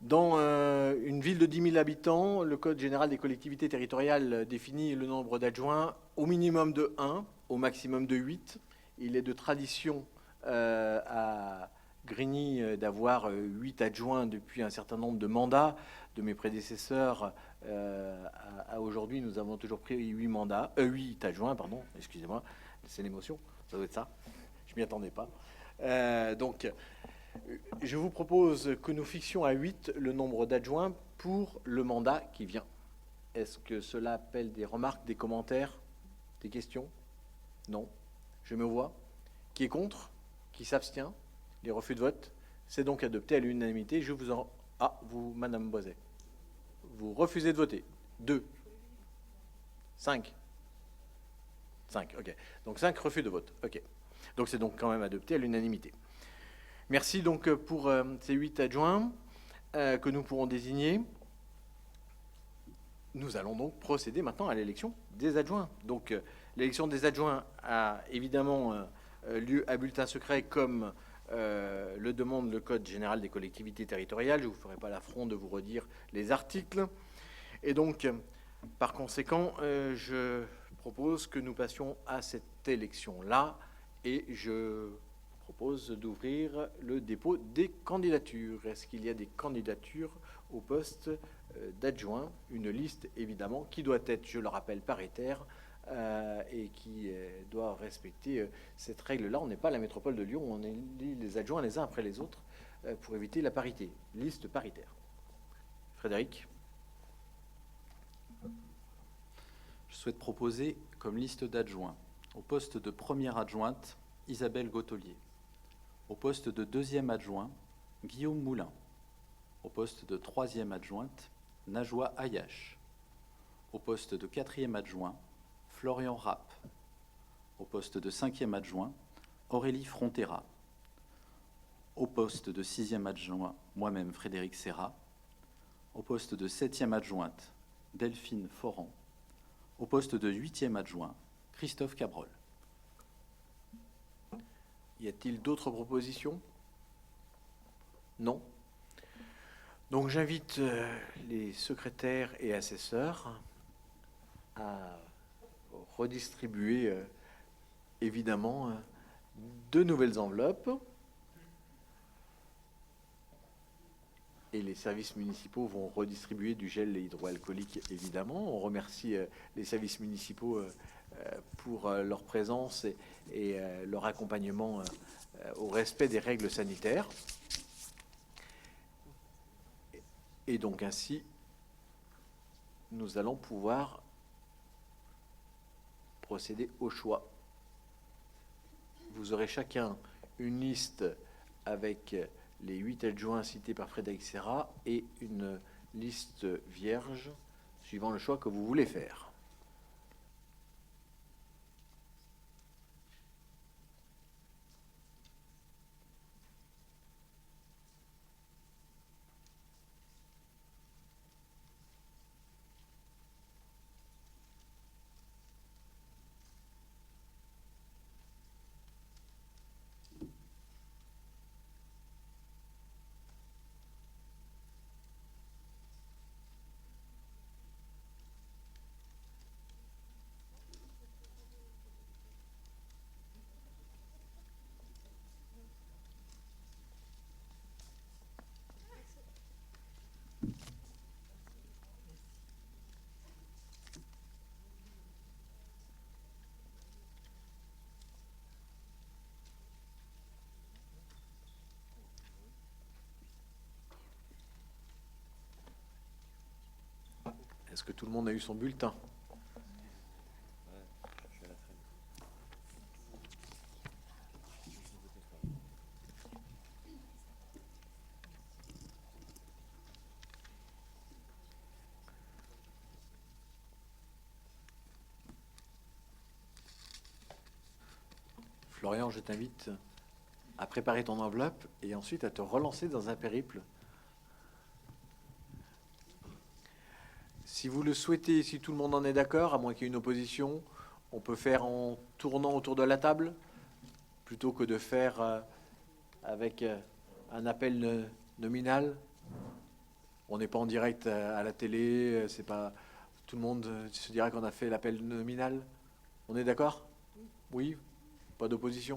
[SPEAKER 3] Dans une ville de 10 000 habitants, le Code général des collectivités territoriales définit le nombre d'adjoints au minimum de 1, au maximum de 8. Il est de tradition à Grigny d'avoir 8 adjoints depuis un certain nombre de mandats. De mes prédécesseurs à aujourd'hui, nous avons toujours pris 8 adjoints, pardon, excusez-moi, c'est l'émotion, ça doit être ça, je m'y attendais pas. Donc, je vous propose que nous fixions à 8 le nombre d'adjoints pour le mandat qui vient. Est-ce que cela appelle des remarques, des commentaires, des questions? Non. Je me vois. Qui est contre? Qui s'abstient? Les refus de vote? C'est donc adopté à l'unanimité. Je vous en... Ah, vous, Madame Boiset. Vous refusez de voter. 2. 5. 5, ok. Donc 5 refus de vote. Ok. Donc c'est donc quand même adopté à l'unanimité. Merci donc pour ces 8 adjoints que nous pourrons désigner. Nous allons donc procéder maintenant à l'élection des adjoints. Donc l'élection des adjoints a évidemment lieu à bulletin secret comme le demande le Code général des collectivités territoriales. Je ne vous ferai pas l'affront de vous redire les articles. Et donc, par conséquent, je propose que nous passions à cette élection-là et je propose d'ouvrir le dépôt des candidatures. Est-ce qu'il y a des candidatures au poste d'adjoint? Une liste, évidemment, qui doit être, je le rappelle, paritaire et qui doit respecter cette règle-là. On n'est pas la métropole de Lyon, on élit les adjoints les uns après les autres pour éviter la parité. Liste paritaire. Frédéric?
[SPEAKER 7] Je souhaite proposer comme liste d'adjoints au poste de première adjointe, Isabelle Gautelier. Au poste de deuxième adjoint, Guillaume Moulin. Au poste de troisième adjointe, Najwa Ayash. Au poste de quatrième adjoint, Florian Rapp. Au poste de cinquième adjoint, Aurélie Frontera. Au poste de sixième adjoint, moi-même Frédéric Serra. Au poste de septième adjointe, Delphine Foran. Au poste de huitième adjoint, Christophe Cabrol.
[SPEAKER 3] Y a-t-il d'autres propositions? Non. Donc j'invite les secrétaires et assesseurs à redistribuer évidemment de nouvelles enveloppes. Et les services municipaux vont redistribuer du gel hydroalcoolique, évidemment. On remercie les services municipaux pour leur présence et leur accompagnement au respect des règles sanitaires. Et donc ainsi, nous allons pouvoir procéder au choix. Vous aurez chacun une liste avec les 8 adjoints cités par Frédéric Serra et une liste vierge suivant le choix que vous voulez faire. Est-ce que tout le monde a eu son bulletin? Florian, je t'invite à préparer ton enveloppe et ensuite à te relancer dans un périple. Si vous le souhaitez, si tout le monde en est d'accord, à moins qu'il y ait une opposition, on peut faire en tournant autour de la table, plutôt que de faire avec un appel nominal. On n'est pas en direct à la télé, c'est pas tout le monde se dira qu'on a fait l'appel nominal. On est d'accord? Oui? Pas d'opposition?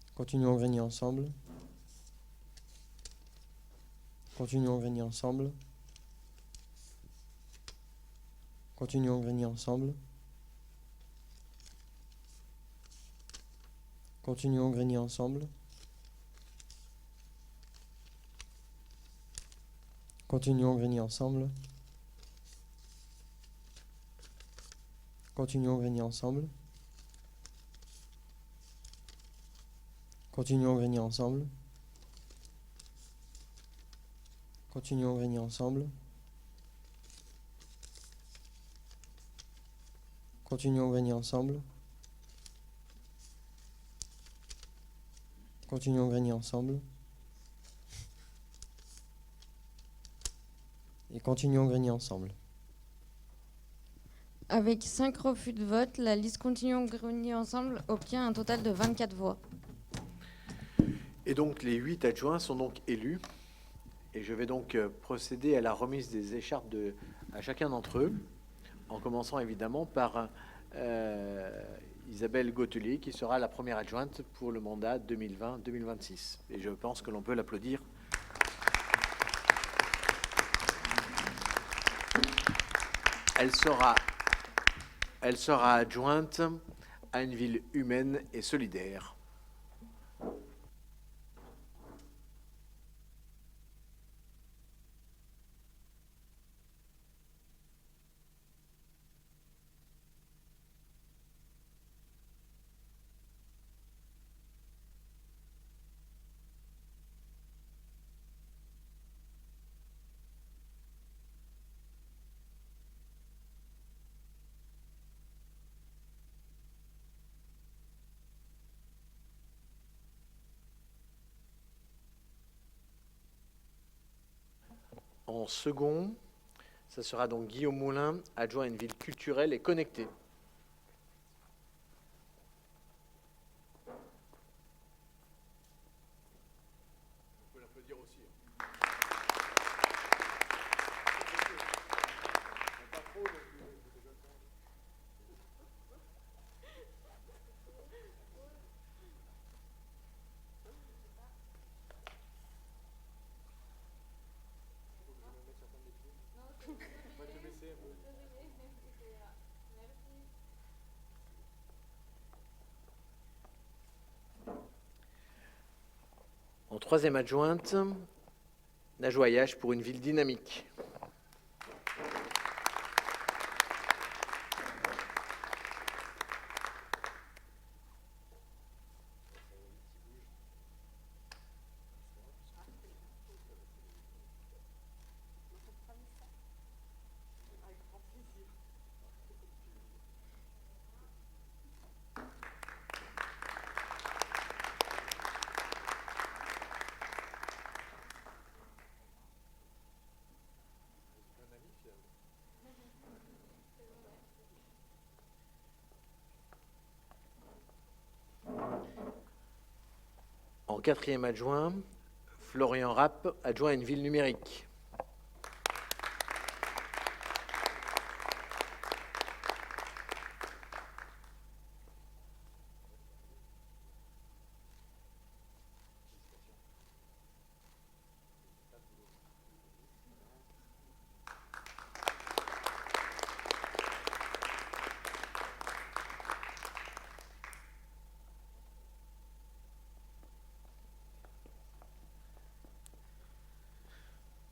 [SPEAKER 5] Continuons Grigny ensemble. Continuons Grigny ensemble. Continuons Grigny ensemble. Continuons Grigny ensemble. Continuons Grigny ensemble. Continuons Grigny ensemble. Continuons Grigny ensemble. Continuons Grigny ensemble. Continuons Grigny ensemble. Continuons Grigny ensemble. Et continuons Grigny ensemble.
[SPEAKER 2] Avec 5 refus de vote, la liste Continuons Grigny ensemble obtient un total de 24 voix.
[SPEAKER 3] Et donc les 8 adjoints sont donc élus. Et je vais donc procéder à la remise des écharpes à chacun d'entre eux, en commençant évidemment par Isabelle Gautelier, qui sera la première adjointe pour le mandat 2020-2026. Et je pense que l'on peut l'applaudir. Elle sera adjointe à une ville humaine et solidaire. En second, ça sera donc Guillaume Moulin, adjoint à une ville culturelle et connectée. On peut l'applaudir aussi. En troisième adjointe, Najwa Yash pour une ville dynamique. En quatrième adjoint, Florian Rapp, adjoint à une ville numérique.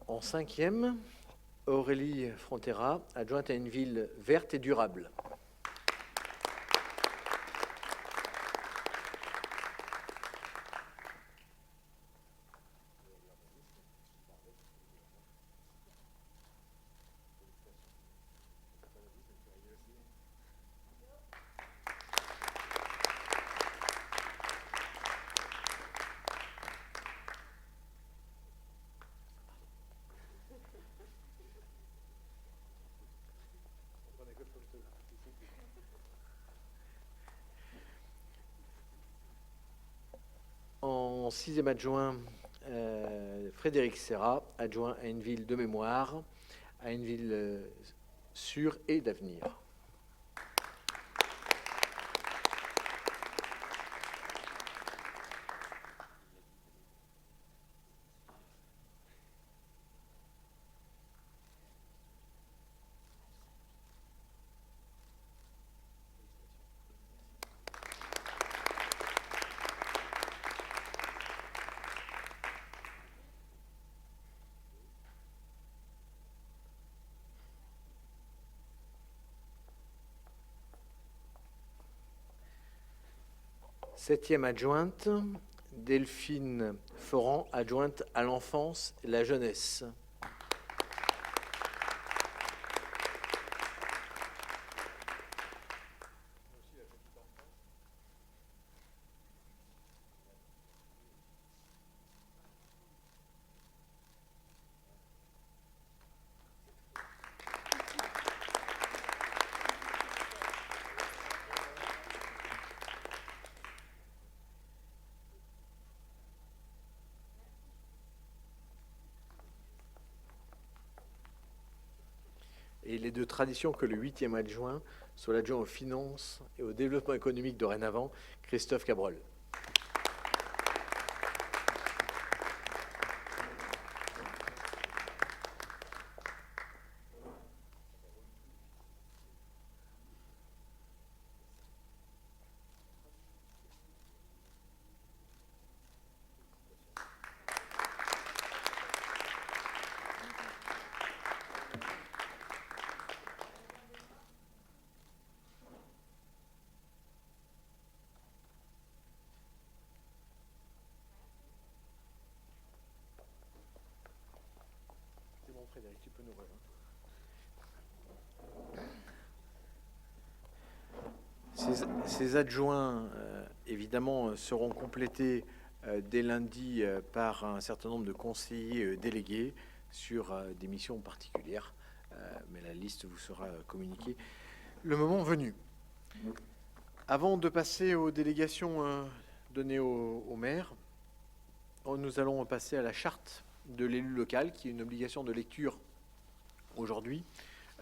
[SPEAKER 3] En cinquième, Aurélie Frontera, adjointe à une ville verte et durable. En sixième adjoint, Frédéric Serra, adjoint à une ville de mémoire, à une ville sûre et d'avenir. Septième adjointe, Delphine Foran, adjointe à l'enfance et la jeunesse. Et il est de tradition que le 8e adjoint soit l'adjoint aux finances et au développement économique dorénavant, Christophe Cabrol. Frédéric, tu peux nous rejoindre. Ces adjoints, évidemment, seront complétés dès lundi par un certain nombre de conseillers délégués sur des missions particulières, mais la liste vous sera communiquée le moment venu. Avant de passer aux délégations données au maire, nous allons passer à la charte de l'élu local, qui est une obligation de lecture aujourd'hui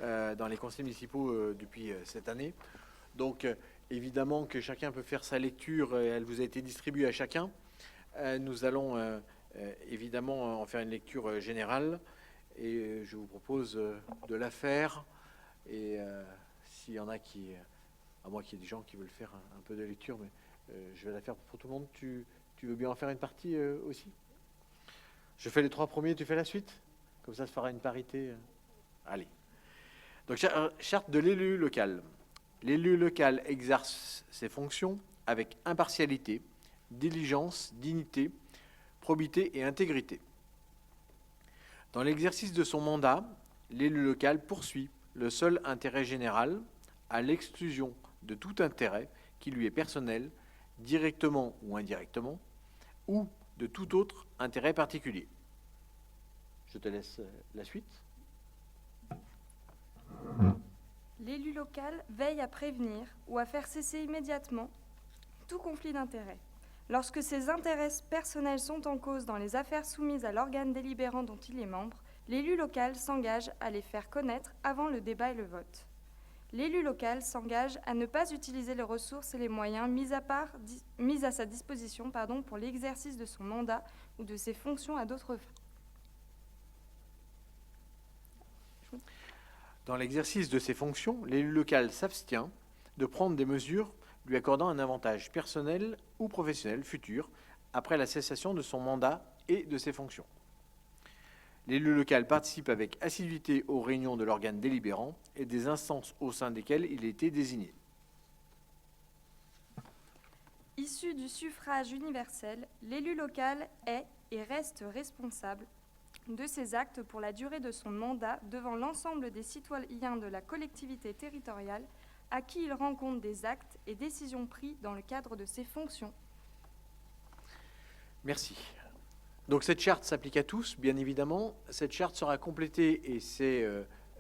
[SPEAKER 3] dans les conseils municipaux depuis cette année. Donc, évidemment que chacun peut faire sa lecture, elle vous a été distribuée à chacun. Nous allons évidemment en faire une lecture générale, et je vous propose de la faire. Et s'il y en a qui, à moins qu'il y ait des gens qui veulent faire un peu de lecture, mais je vais la faire pour tout le monde. Tu veux bien en faire une partie aussi ? Je fais les 3 premiers, tu fais la suite ? Comme ça fera une parité. Allez. Donc, charte de l'élu local. L'élu local exerce ses fonctions avec impartialité, diligence, dignité, probité et intégrité. Dans l'exercice de son mandat, l'élu local poursuit le seul intérêt général à l'exclusion de tout intérêt qui lui est personnel, directement ou indirectement, ou de tout autre intérêt particulier. Je te laisse la suite.
[SPEAKER 8] L'élu local veille à prévenir ou à faire cesser immédiatement tout conflit d'intérêts. Lorsque ses intérêts personnels sont en cause dans les affaires soumises à l'organe délibérant dont il est membre, l'élu local s'engage à les faire connaître avant le débat et le vote. L'élu local s'engage à ne pas utiliser les ressources et les moyens mis à sa disposition pour l'exercice de son mandat ou de ses fonctions à d'autres fins.
[SPEAKER 3] Dans l'exercice de ses fonctions, l'élu local s'abstient de prendre des mesures lui accordant un avantage personnel ou professionnel futur après la cessation de son mandat et de ses fonctions. L'élu local participe avec assiduité aux réunions de l'organe délibérant et des instances au sein desquelles il a été désigné.
[SPEAKER 8] Issu du suffrage universel, l'élu local est et reste responsable de ses actes pour la durée de son mandat devant l'ensemble des citoyens de la collectivité territoriale à qui il rend compte des actes et décisions pris dans le cadre de ses fonctions.
[SPEAKER 3] Merci. Donc cette charte s'applique à tous, bien évidemment. Cette charte sera complétée, et c'est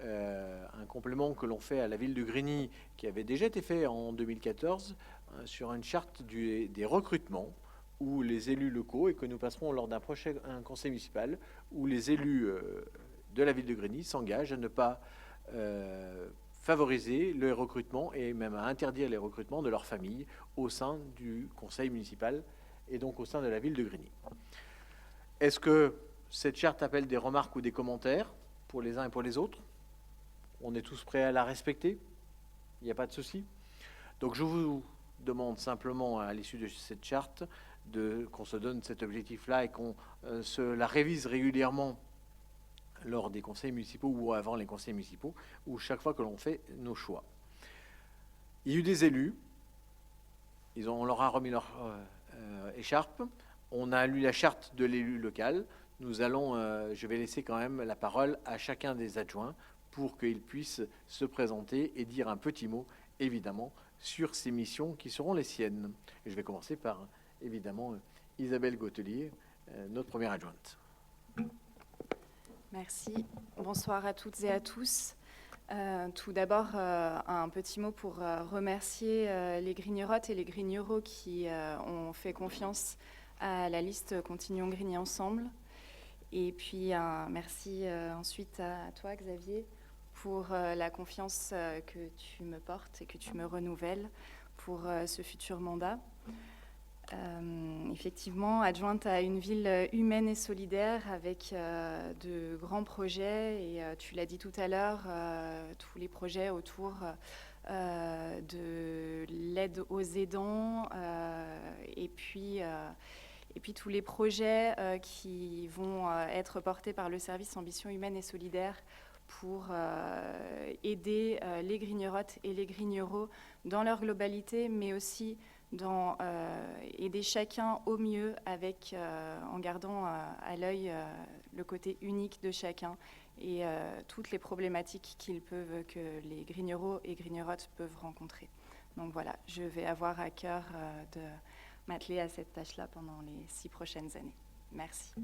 [SPEAKER 3] un complément que l'on fait à la ville de Grigny, qui avait déjà été fait en 2014, sur une charte des recrutements, où les élus locaux, et que nous passerons lors d'un prochain conseil municipal, où les élus de la ville de Grigny s'engagent à ne pas favoriser le recrutement et même à interdire les recrutements de leur famille au sein du conseil municipal et donc au sein de la ville de Grigny. Est-ce que cette charte appelle des remarques ou des commentaires pour les uns et pour les autres? On est tous prêts à la respecter? Il n'y a pas de souci? Donc je vous demande simplement à l'issue de cette charte qu'on se donne cet objectif-là et qu'on se la révise régulièrement lors des conseils municipaux ou avant les conseils municipaux, ou chaque fois que l'on fait nos choix. Il y a eu des élus, On leur a remis leur écharpe. On a lu la charte de l'élu local. Je vais laisser quand même la parole à chacun des adjoints pour qu'ils puissent se présenter et dire un petit mot, évidemment, sur ces missions qui seront les siennes. Et je vais commencer par, évidemment, Isabelle Gautelier, notre première adjointe.
[SPEAKER 9] Merci. Bonsoir à toutes et à tous. Tout d'abord, un petit mot pour remercier les Grignerottes et les Grigneros qui ont fait confiance à la liste Continuons Grigny Ensemble. Et puis, un merci ensuite à toi, Xavier, pour la confiance que tu me portes et que tu me renouvelles pour ce futur mandat. Effectivement, adjointe à une ville humaine et solidaire avec de grands projets et tu l'as dit tout à l'heure, tous les projets autour de l'aide aux aidants et puis tous les projets qui vont être portés par le service Ambition humaine et solidaire pour aider les Grignerottes et les Grigneros dans leur globalité, mais aussi aider chacun au mieux en gardant à l'œil le côté unique de chacun et toutes les problématiques que les Grigneros et Grignerottes peuvent rencontrer. Donc voilà, je vais avoir à cœur de m'atteler à cette tâche-là pendant les 6 prochaines années. Merci.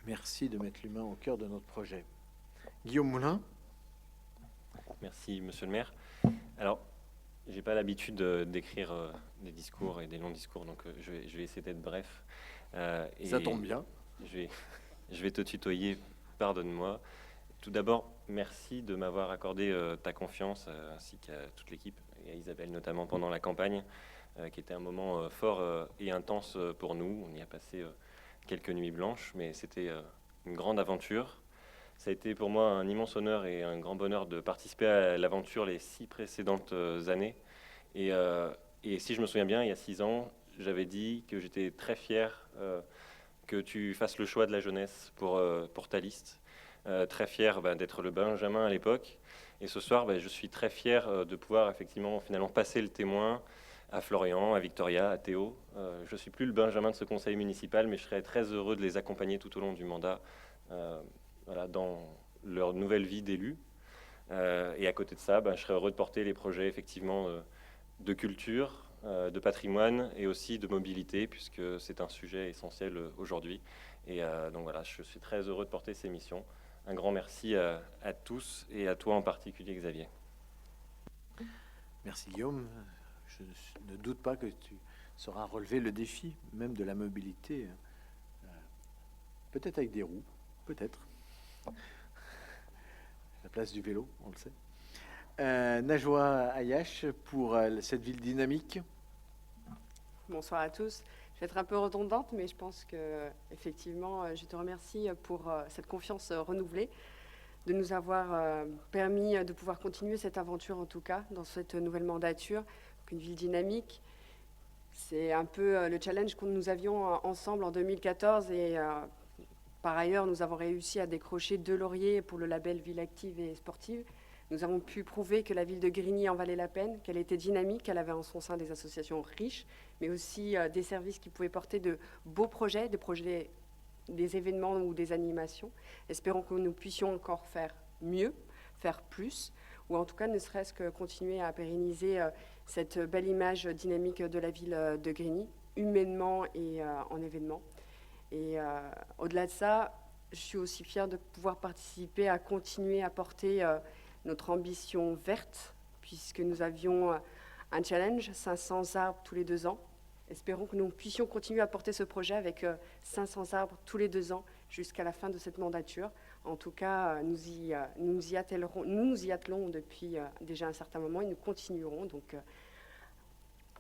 [SPEAKER 3] Merci de mettre l'humain au cœur de notre projet. Guillaume Moulin.
[SPEAKER 10] Merci, monsieur le maire. Alors, j'ai pas l'habitude d'écrire des discours et des longs discours, donc je vais essayer d'être bref.
[SPEAKER 3] Ça tombe bien.
[SPEAKER 10] Je vais te tutoyer, pardonne-moi. Tout d'abord, merci de m'avoir accordé ta confiance, ainsi qu'à toute l'équipe, et à Isabelle notamment pendant la campagne, qui était un moment fort et intense pour nous. On y a passé quelques nuits blanches, mais c'était une grande aventure. Ça a été pour moi un immense honneur et un grand bonheur de participer à l'aventure les 6 précédentes années. Et si je me souviens bien, il y a 6 ans, j'avais dit que j'étais très fier que tu fasses le choix de la jeunesse pour ta liste. Très fier d'être le Benjamin à l'époque. Et ce soir, je suis très fier de pouvoir effectivement finalement passer le témoin à Florian, à Victoria, à Théo. Je ne suis plus le Benjamin de ce conseil municipal, mais je serais très heureux de les accompagner tout au long du mandat. Dans leur nouvelle vie d'élu. Et à côté de ça, je serais heureux de porter les projets effectivement de culture, de patrimoine et aussi de mobilité, puisque c'est un sujet essentiel aujourd'hui. Et donc voilà, je suis très heureux de porter ces missions. Un grand merci à tous et à toi en particulier, Xavier.
[SPEAKER 3] Merci Guillaume. Je ne doute pas que tu sauras relever le défi même de la mobilité, peut-être avec des roues, peut-être. La place du vélo, on le sait. Najwa Ayash pour cette ville dynamique.
[SPEAKER 11] Bonsoir à tous. Je vais être un peu redondante, mais je pense que effectivement, je te remercie pour cette confiance renouvelée, de nous avoir permis de pouvoir continuer cette aventure, en tout cas, dans cette nouvelle mandature. Donc, une ville dynamique, c'est un peu le challenge que nous avions ensemble en 2014 et par ailleurs, nous avons réussi à décrocher 2 lauriers pour le label Ville active et sportive. Nous avons pu prouver que la ville de Grigny en valait la peine, qu'elle était dynamique, qu'elle avait en son sein des associations riches, mais aussi des services qui pouvaient porter de beaux projets, des événements ou des animations. Espérons que nous puissions encore faire mieux, faire plus, ou en tout cas ne serait-ce que continuer à pérenniser cette belle image dynamique de la ville de Grigny, humainement et en événements. Et au-delà de ça, je suis aussi fière de pouvoir participer à continuer à porter notre ambition verte, puisque nous avions un challenge, 500 arbres tous les 2 ans. Espérons que nous puissions continuer à porter ce projet avec 500 arbres tous les 2 ans jusqu'à la fin de cette mandature. En tout cas, nous nous y attelons depuis déjà un certain moment et nous continuerons. Donc,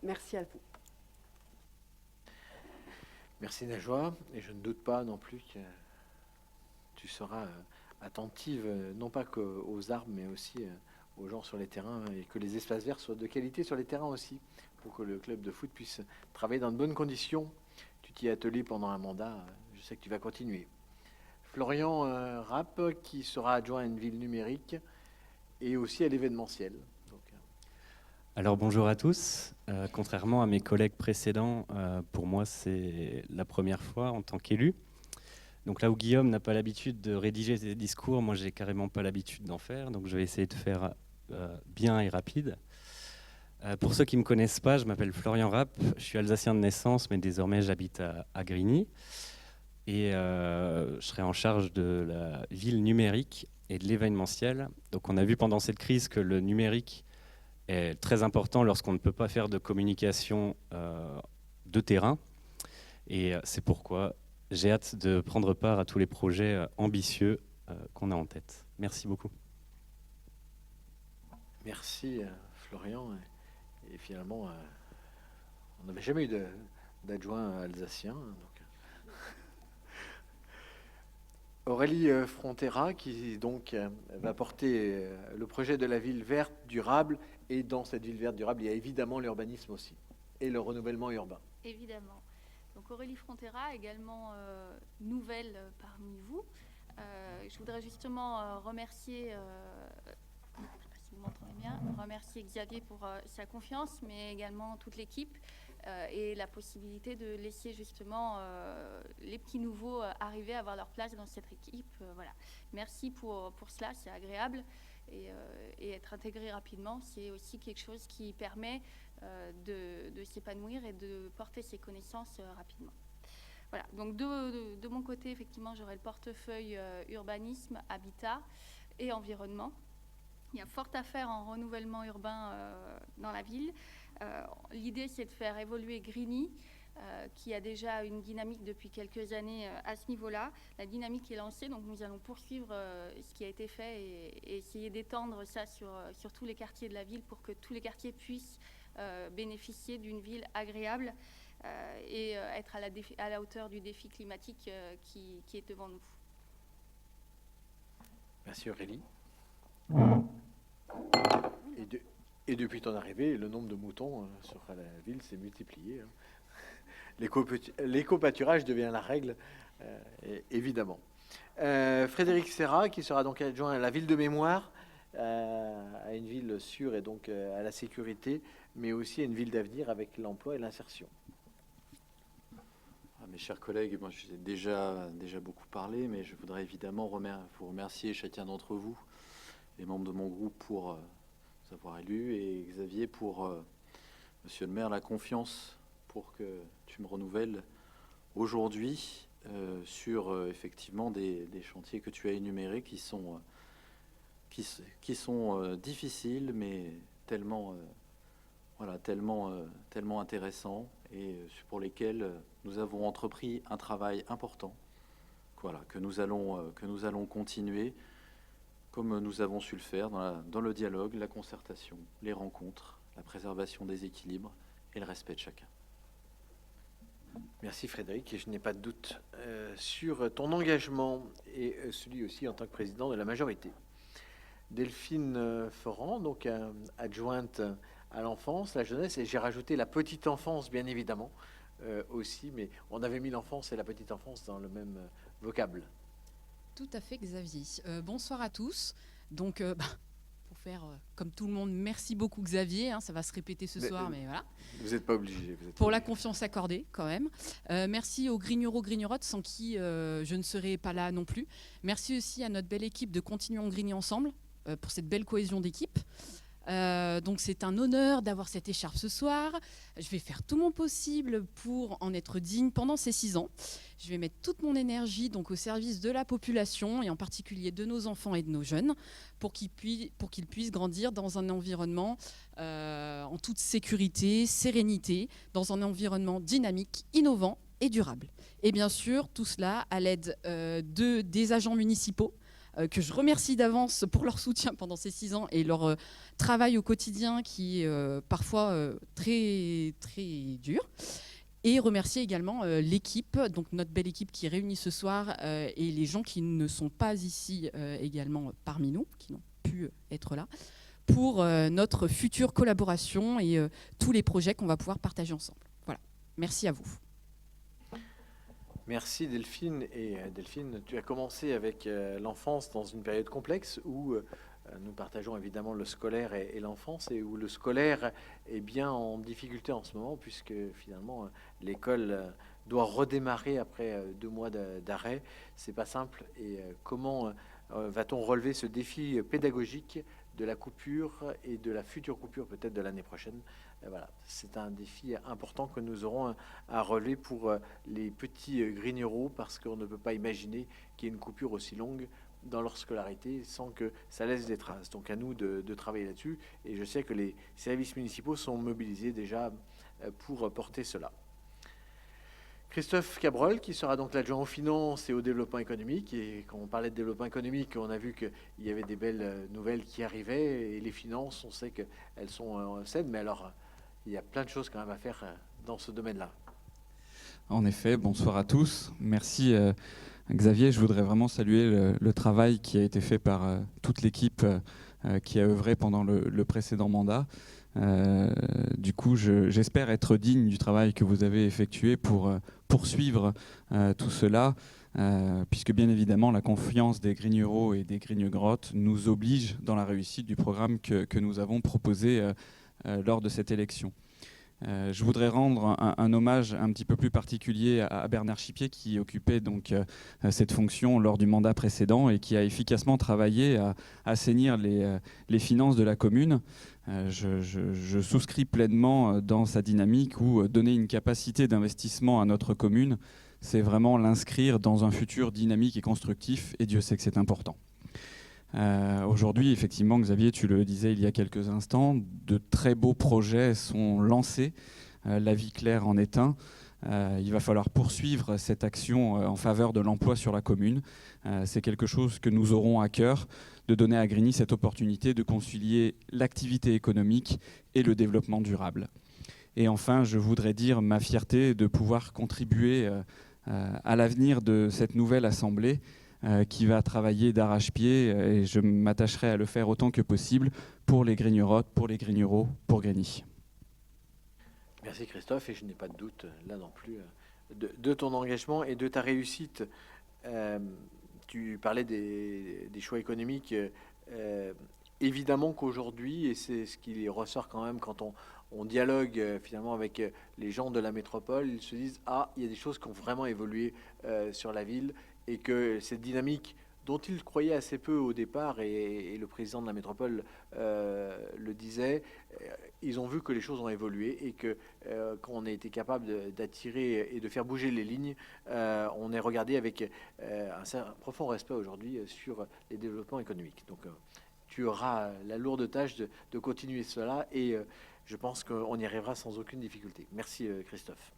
[SPEAKER 11] merci à vous.
[SPEAKER 3] Merci Najwa, et je ne doute pas non plus que tu seras attentive, non pas qu'aux arbres, mais aussi aux gens sur les terrains, et que les espaces verts soient de qualité sur les terrains aussi, pour que le club de foot puisse travailler dans de bonnes conditions. Tu t'y es attelé pendant un mandat, je sais que tu vas continuer. Florian Rapp, qui sera adjoint à une ville numérique, et aussi à l'événementiel. Donc,
[SPEAKER 12] Alors bonjour à tous. Contrairement à mes collègues précédents, pour moi c'est la première fois en tant qu'élu. Donc là où Guillaume n'a pas l'habitude de rédiger ses discours, moi j'ai carrément pas l'habitude d'en faire, donc je vais essayer de faire bien et rapide. Pour ceux qui ne me connaissent pas, je m'appelle Florian Rapp, je suis alsacien de naissance, mais désormais j'habite à Grigny. Et je serai en charge de la ville numérique et de l'événementiel. Donc on a vu pendant cette crise que le numérique est très important lorsqu'on ne peut pas faire de communication de terrain. Et c'est pourquoi j'ai hâte de prendre part à tous les projets ambitieux qu'on a en tête. Merci beaucoup.
[SPEAKER 3] Merci Florian. Et finalement, on n'avait jamais eu d'adjoint alsacien. Donc. Aurélie Frontera, qui donc va porter le projet de la ville verte durable. Et dans cette ville verte durable, il y a évidemment l'urbanisme aussi et le renouvellement urbain.
[SPEAKER 13] Évidemment. Donc Aurélie Frontera, également nouvelle parmi vous. Je voudrais justement remercier, je ne sais pas si vous m'entendez bien, remercier Xavier pour sa confiance, mais également toute l'équipe et la possibilité de laisser justement les petits nouveaux arriver à avoir leur place dans cette équipe. Voilà. Merci pour cela, c'est agréable. Et être intégré rapidement, c'est aussi quelque chose qui permet de s'épanouir et de porter ses connaissances rapidement. Voilà, donc de mon côté, effectivement, j'aurai le portefeuille urbanisme, habitat et environnement. Il y a fort à faire en renouvellement urbain dans la ville. L'idée, c'est de faire évoluer Grigny, qui a déjà une dynamique depuis quelques années à ce niveau-là. La dynamique est lancée, donc nous allons poursuivre ce qui a été fait et essayer d'étendre ça sur tous les quartiers de la ville pour que tous les quartiers puissent bénéficier d'une ville agréable et être à la hauteur du défi climatique qui est devant nous.
[SPEAKER 3] Merci Aurélie. Et depuis ton arrivée, le nombre de moutons sur la ville s'est multiplié. L'éco-pâturage devient la règle, évidemment. Frédéric Serra, qui sera donc adjoint à la ville de mémoire, à une ville sûre et donc à la sécurité, mais aussi à une ville d'avenir avec l'emploi et l'insertion.
[SPEAKER 7] Mes chers collègues, moi j'ai déjà beaucoup parlé, mais je voudrais évidemment vous remercier chacun d'entre vous, les membres de mon groupe, pour nous avoir élus, et Xavier pour, monsieur le maire, la confiance pour que tu me renouvelles aujourd'hui sur effectivement des chantiers que tu as énumérés qui sont difficiles, mais tellement intéressants, et pour lesquels nous avons entrepris un travail important, que nous allons continuer comme nous avons su le faire dans le dialogue, la concertation, les rencontres, la préservation des équilibres et le respect de chacun.
[SPEAKER 3] Merci Frédéric, et je n'ai pas de doute sur ton engagement et celui aussi en tant que président de la majorité. Delphine Foran, donc adjointe à l'enfance, la jeunesse, et j'ai rajouté la petite enfance bien évidemment aussi, mais on avait mis l'enfance et la petite enfance dans le même vocable.
[SPEAKER 14] Tout à fait Xavier. Bonsoir à tous. Donc pour faire comme tout le monde, merci beaucoup Xavier, ça va se répéter ce soir, mais voilà.
[SPEAKER 3] Vous n'êtes pas obligé.
[SPEAKER 14] Pour la confiance accordée quand même. Merci aux Grigneros, Grignerottes, sans qui je ne serais pas là non plus. Merci aussi à notre belle équipe de Continuons Grigny ensemble, pour cette belle cohésion d'équipe. Donc c'est un honneur d'avoir cette écharpe ce soir. Je vais faire tout mon possible pour en être digne pendant ces 6 ans. Je vais mettre toute mon énergie donc au service de la population et en particulier de nos enfants et de nos jeunes pour qu'ils puissent grandir dans un environnement en toute sécurité, sérénité, dans un environnement dynamique, innovant et durable. Et bien sûr, tout cela à l'aide des agents municipaux que je remercie d'avance pour leur soutien pendant ces 6 ans et leur travail au quotidien qui est parfois très, très dur. Et remercier également l'équipe, donc notre belle équipe qui est réunie ce soir et les gens qui ne sont pas ici également parmi nous, qui n'ont pu être là, pour notre future collaboration et tous les projets qu'on va pouvoir partager ensemble. Voilà, merci à vous.
[SPEAKER 3] Merci Delphine. Et Delphine, tu as commencé avec l'enfance dans une période complexe où nous partageons évidemment le scolaire et l'enfance, et où le scolaire est bien en difficulté en ce moment, puisque finalement l'école doit redémarrer après 2 mois d'arrêt. C'est pas simple. Et comment va-t-on relever ce défi pédagogique de la coupure et de la future coupure peut-être de l'année prochaine? Voilà, c'est un défi important que nous aurons à relever pour les petits grignoros, parce qu'on ne peut pas imaginer qu'il y ait une coupure aussi longue dans leur scolarité sans que ça laisse des traces. Donc à nous de travailler là-dessus, et je sais que les services municipaux sont mobilisés déjà pour porter cela. Christophe Cabrol, qui sera donc l'adjoint aux finances et au développement économique. Et quand on parlait de développement économique, on a vu qu'il y avait des belles nouvelles qui arrivaient, et les finances, on sait qu'elles sont saines, mais alors il y a plein de choses quand même à faire dans ce domaine-là.
[SPEAKER 15] En effet, bonsoir à tous. Merci Xavier. Je voudrais vraiment saluer le travail qui a été fait par toute l'équipe qui a œuvré pendant le précédent mandat. Du coup, j'espère être digne du travail que vous avez effectué pour poursuivre tout cela, puisque bien évidemment la confiance des grigneros et des grignegrottes nous oblige dans la réussite du programme que nous avons proposé lors de cette élection. Je voudrais rendre un hommage un petit peu plus particulier à Bernard Chipier, qui occupait donc cette fonction lors du mandat précédent et qui a efficacement travaillé à assainir les finances de la commune. Je souscris pleinement dans sa dynamique où donner une capacité d'investissement à notre commune, c'est vraiment l'inscrire dans un futur dynamique et constructif, et Dieu sait que c'est important. Aujourd'hui, effectivement, Xavier, tu le disais il y a quelques instants, de très beaux projets sont lancés. La vie claire en est un. Il va falloir poursuivre cette action en faveur de l'emploi sur la commune. C'est quelque chose que nous aurons à cœur, de donner à Grigny cette opportunité de concilier l'activité économique et le développement durable. Et enfin, je voudrais dire ma fierté de pouvoir contribuer à l'avenir de cette nouvelle assemblée qui va travailler d'arrache-pied, et je m'attacherai à le faire autant que possible pour les grignerottes, pour les grigneros, pour Grigny.
[SPEAKER 3] Merci Christophe, et je n'ai pas de doute là non plus de ton engagement et de ta réussite. Tu parlais des choix économiques. Évidemment qu'aujourd'hui, et c'est ce qui ressort quand même quand on dialogue finalement avec les gens de la métropole, ils se disent « Ah, il y a des choses qui ont vraiment évolué sur la ville », et que cette dynamique dont ils croyaient assez peu au départ, et le président de la métropole le disait, ils ont vu que les choses ont évolué, et que quand on a été capable d'attirer et de faire bouger les lignes, on est regardé avec un profond respect aujourd'hui sur les développements économiques. Donc tu auras la lourde tâche de continuer cela, et je pense qu'on y arrivera sans aucune difficulté. Merci Christophe.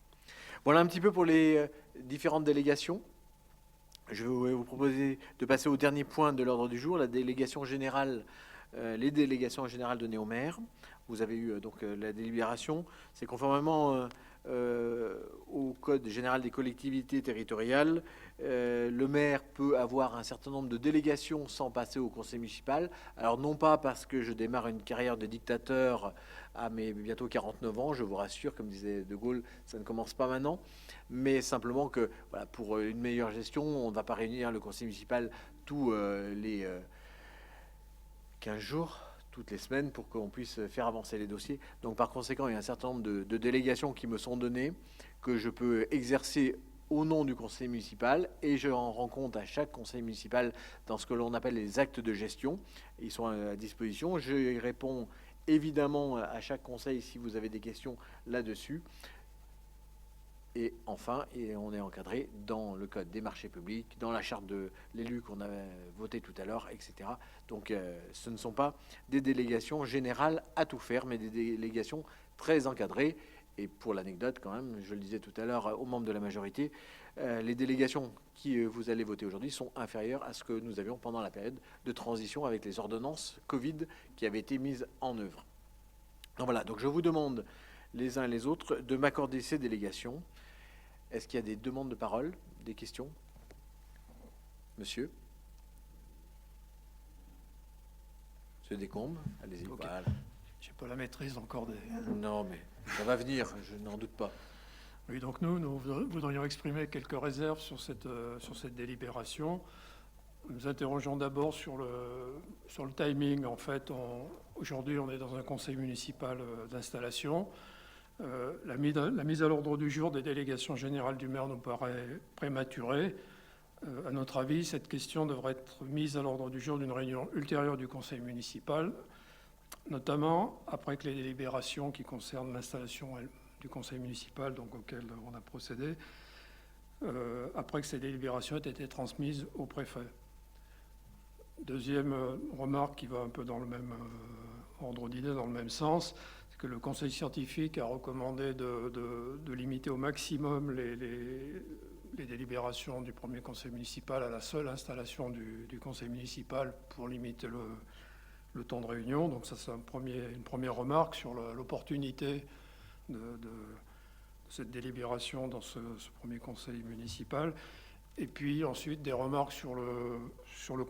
[SPEAKER 3] Voilà un petit peu pour les différentes délégations. Je vais vous proposer de passer au dernier point de l'ordre du jour, la délégation générale, les délégations générales données au maire. Vous avez eu donc la délibération. C'est conformément au Code général des collectivités territoriales. Le maire peut avoir un certain nombre de délégations sans passer au conseil municipal. Alors non pas parce que je démarre une carrière de dictateur à mes bientôt 49 ans, je vous rassure, comme disait De Gaulle, ça ne commence pas maintenant, mais simplement que voilà, pour une meilleure gestion, on ne va pas réunir le conseil municipal tous les 15 jours, toutes les semaines, pour qu'on puisse faire avancer les dossiers. Donc par conséquent, il y a un certain nombre de délégations qui me sont données, que je peux exercer au nom du conseil municipal, et je en rends compte à chaque conseil municipal dans ce que l'on appelle les actes de gestion. Ils sont à disposition. Je y réponds évidemment à chaque conseil si vous avez des questions là-dessus. Et enfin, on est encadré dans le code des marchés publics, dans la charte de l'élu qu'on a voté tout à l'heure, etc. Donc ce ne sont pas des délégations générales à tout faire, mais des délégations très encadrées. Et pour l'anecdote quand même, je le disais tout à l'heure aux membres de la majorité, les délégations qui vous allez voter aujourd'hui sont inférieures à ce que nous avions pendant la période de transition avec les ordonnances Covid qui avaient été mises en œuvre. Donc voilà, donc je vous demande les uns et les autres de m'accorder ces délégations. Est-ce qu'il y a des demandes de parole, des questions? Monsieur Descombes, allez-y.
[SPEAKER 16] Okay.
[SPEAKER 3] Voilà.
[SPEAKER 16] Je n'ai pas la maîtrise encore des...
[SPEAKER 3] Non, mais ça va venir, je n'en doute pas.
[SPEAKER 16] Oui, donc nous voudrions exprimer quelques réserves sur cette délibération. Nous interrogeons d'abord sur le timing. En fait, aujourd'hui, on est dans un conseil municipal d'installation. La mise à l'ordre du jour des délégations générales du maire nous paraît prématurée. À notre avis, cette question devrait être mise à l'ordre du jour d'une réunion ultérieure du conseil municipal, notamment après que les délibérations qui concernent l'installation du conseil municipal, donc auquel on a procédé, après que ces délibérations aient été transmises au préfet. Deuxième remarque qui va un peu dans le même ordre d'idée, dans le même sens, c'est que le conseil scientifique a recommandé de limiter au maximum les délibérations du premier conseil municipal à la seule installation du conseil municipal pour limiter le temps de réunion. Donc ça, c'est une première remarque sur l'opportunité de cette délibération dans ce premier conseil municipal. Et puis ensuite des remarques sur le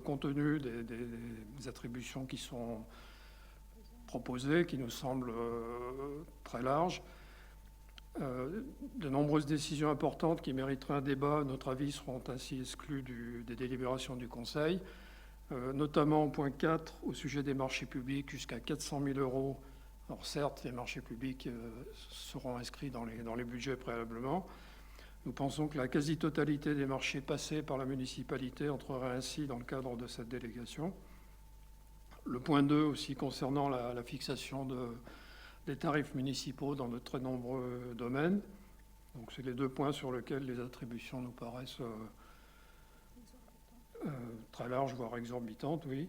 [SPEAKER 16] contenu des attributions qui sont proposées, qui nous semblent très larges. De nombreuses décisions importantes qui mériteraient un débat, à notre avis, seront ainsi exclues des délibérations du Conseil, notamment au point 4, au sujet des marchés publics, jusqu'à 400 000 €. Alors certes, les marchés publics seront inscrits dans les budgets préalablement. Nous pensons que la quasi-totalité des marchés passés par la municipalité entrerait ainsi dans le cadre de cette délégation. Le point 2 aussi concernant la fixation des tarifs municipaux dans de très nombreux domaines. Donc c'est les deux points sur lesquels les attributions nous paraissent très larges, voire exorbitantes, oui.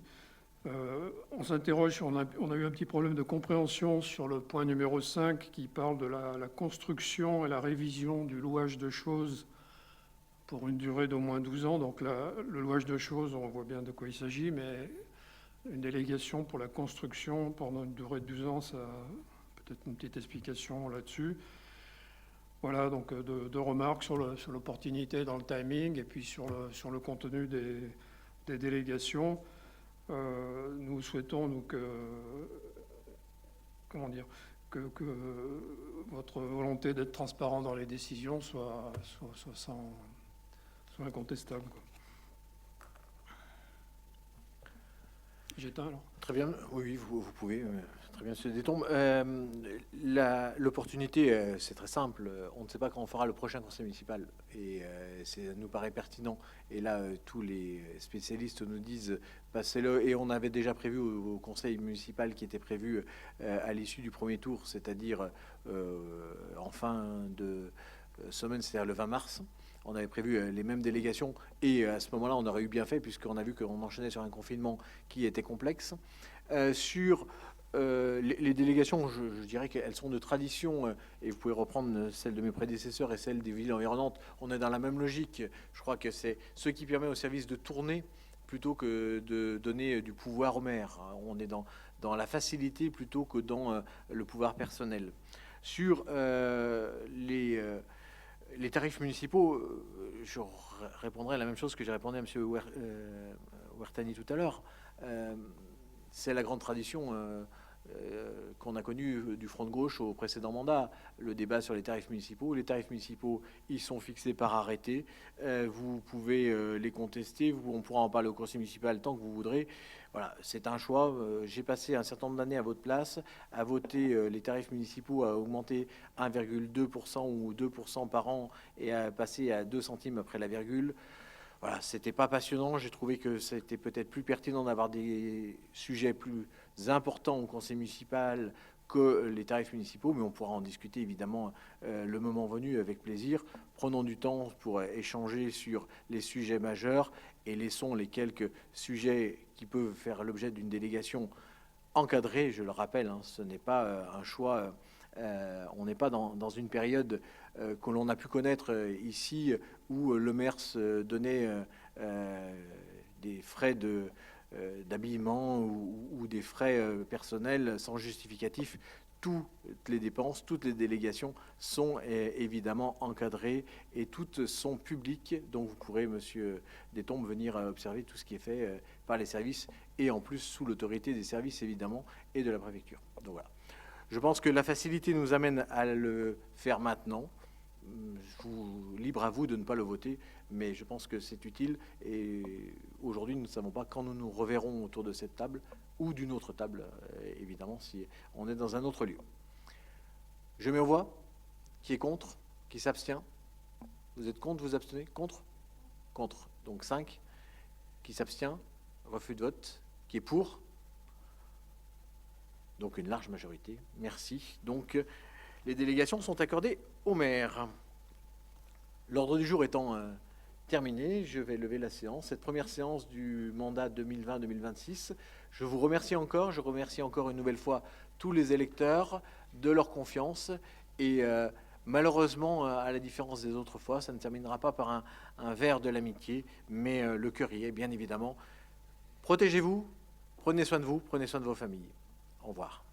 [SPEAKER 16] On s'interroge, on a eu un petit problème de compréhension sur le point numéro 5 qui parle de la construction et la révision du louage de choses pour une durée d'au moins 12 ans. Donc le louage de choses, on voit bien de quoi il s'agit, mais une délégation pour la construction pendant une durée de 12 ans, ça peut-être une petite explication là-dessus. Voilà, donc deux remarques sur l'opportunité dans le timing et puis sur le contenu des délégations. Nous souhaitons que votre volonté d'être transparent dans les décisions soit incontestable, quoi. J'éteins alors.
[SPEAKER 3] Très bien, oui, vous pouvez. Très bien, M. Détombe. L'opportunité, c'est très simple. On ne sait pas quand on fera le prochain conseil municipal. Et ça nous paraît pertinent. Et là, tous les spécialistes nous disent, passez-le. Et on avait déjà prévu au conseil municipal qui était prévu à l'issue du premier tour, c'est-à-dire en fin de semaine, c'est-à-dire le 20 mars. On avait prévu les mêmes délégations et à ce moment-là, on aurait eu bien fait puisqu'on a vu qu'on enchaînait sur un confinement qui était complexe. Sur les délégations, je dirais qu'elles sont de tradition et vous pouvez reprendre celles de mes prédécesseurs et celles des villes environnantes. On est dans la même logique. Je crois que c'est ce qui permet au service de tourner plutôt que de donner du pouvoir au maire. On est dans la facilité plutôt que dans le pouvoir personnel. Sur les tarifs municipaux, je répondrai la même chose que j'ai répondu à M. Ouertani tout à l'heure. C'est la grande tradition qu'on a connue du Front de gauche au précédent mandat, le débat sur les tarifs municipaux. Les tarifs municipaux, ils sont fixés par arrêté. Vous pouvez les contester. On pourra en parler au conseil municipal tant que vous voudrez. Voilà, c'est un choix. J'ai passé un certain nombre d'années à votre place, à voter les tarifs municipaux, à augmenter 1,2% ou 2% par an et à passer à 2 centimes après la virgule. Voilà, c'était pas passionnant. J'ai trouvé que c'était peut-être plus pertinent d'avoir des sujets plus importants au conseil municipal que les tarifs municipaux, mais on pourra en discuter évidemment le moment venu avec plaisir. Prenons du temps pour échanger sur les sujets majeurs et laissons les quelques sujets qui peuvent faire l'objet d'une délégation encadrée. Je le rappelle, ce n'est pas un choix. On n'est pas dans une période que l'on a pu connaître ici où le maire se donnait des frais d'habillement ou des frais personnels sans justificatif. Toutes les dépenses, toutes les délégations sont évidemment encadrées et toutes sont publiques. Donc vous pourrez, Monsieur Détombe, venir observer tout ce qui est fait par les services et en plus sous l'autorité des services évidemment et de la préfecture. Donc voilà. Je pense que la facilité nous amène à le faire maintenant. libre à vous de ne pas le voter, mais je pense que c'est utile. Et aujourd'hui, nous ne savons pas quand nous nous reverrons autour de cette table ou d'une autre table, évidemment, si on est dans un autre lieu. Je mets aux voix. Qui est contre? Qui s'abstient? Vous êtes contre? Vous abstenez? Contre? Contre. Donc 5. Qui s'abstient? Refus de vote. Qui est pour? Donc une large majorité. Merci. Donc les délégations sont accordées au maire. L'ordre du jour étant terminé, je vais lever la séance. Cette première séance du mandat 2020-2026. Je vous remercie encore. Je remercie encore une nouvelle fois tous les électeurs de leur confiance. Et malheureusement, à la différence des autres fois, ça ne terminera pas par un verre de l'amitié, mais le cœur y est, bien évidemment. Protégez-vous, prenez soin de vous, prenez soin de vos familles. Au revoir.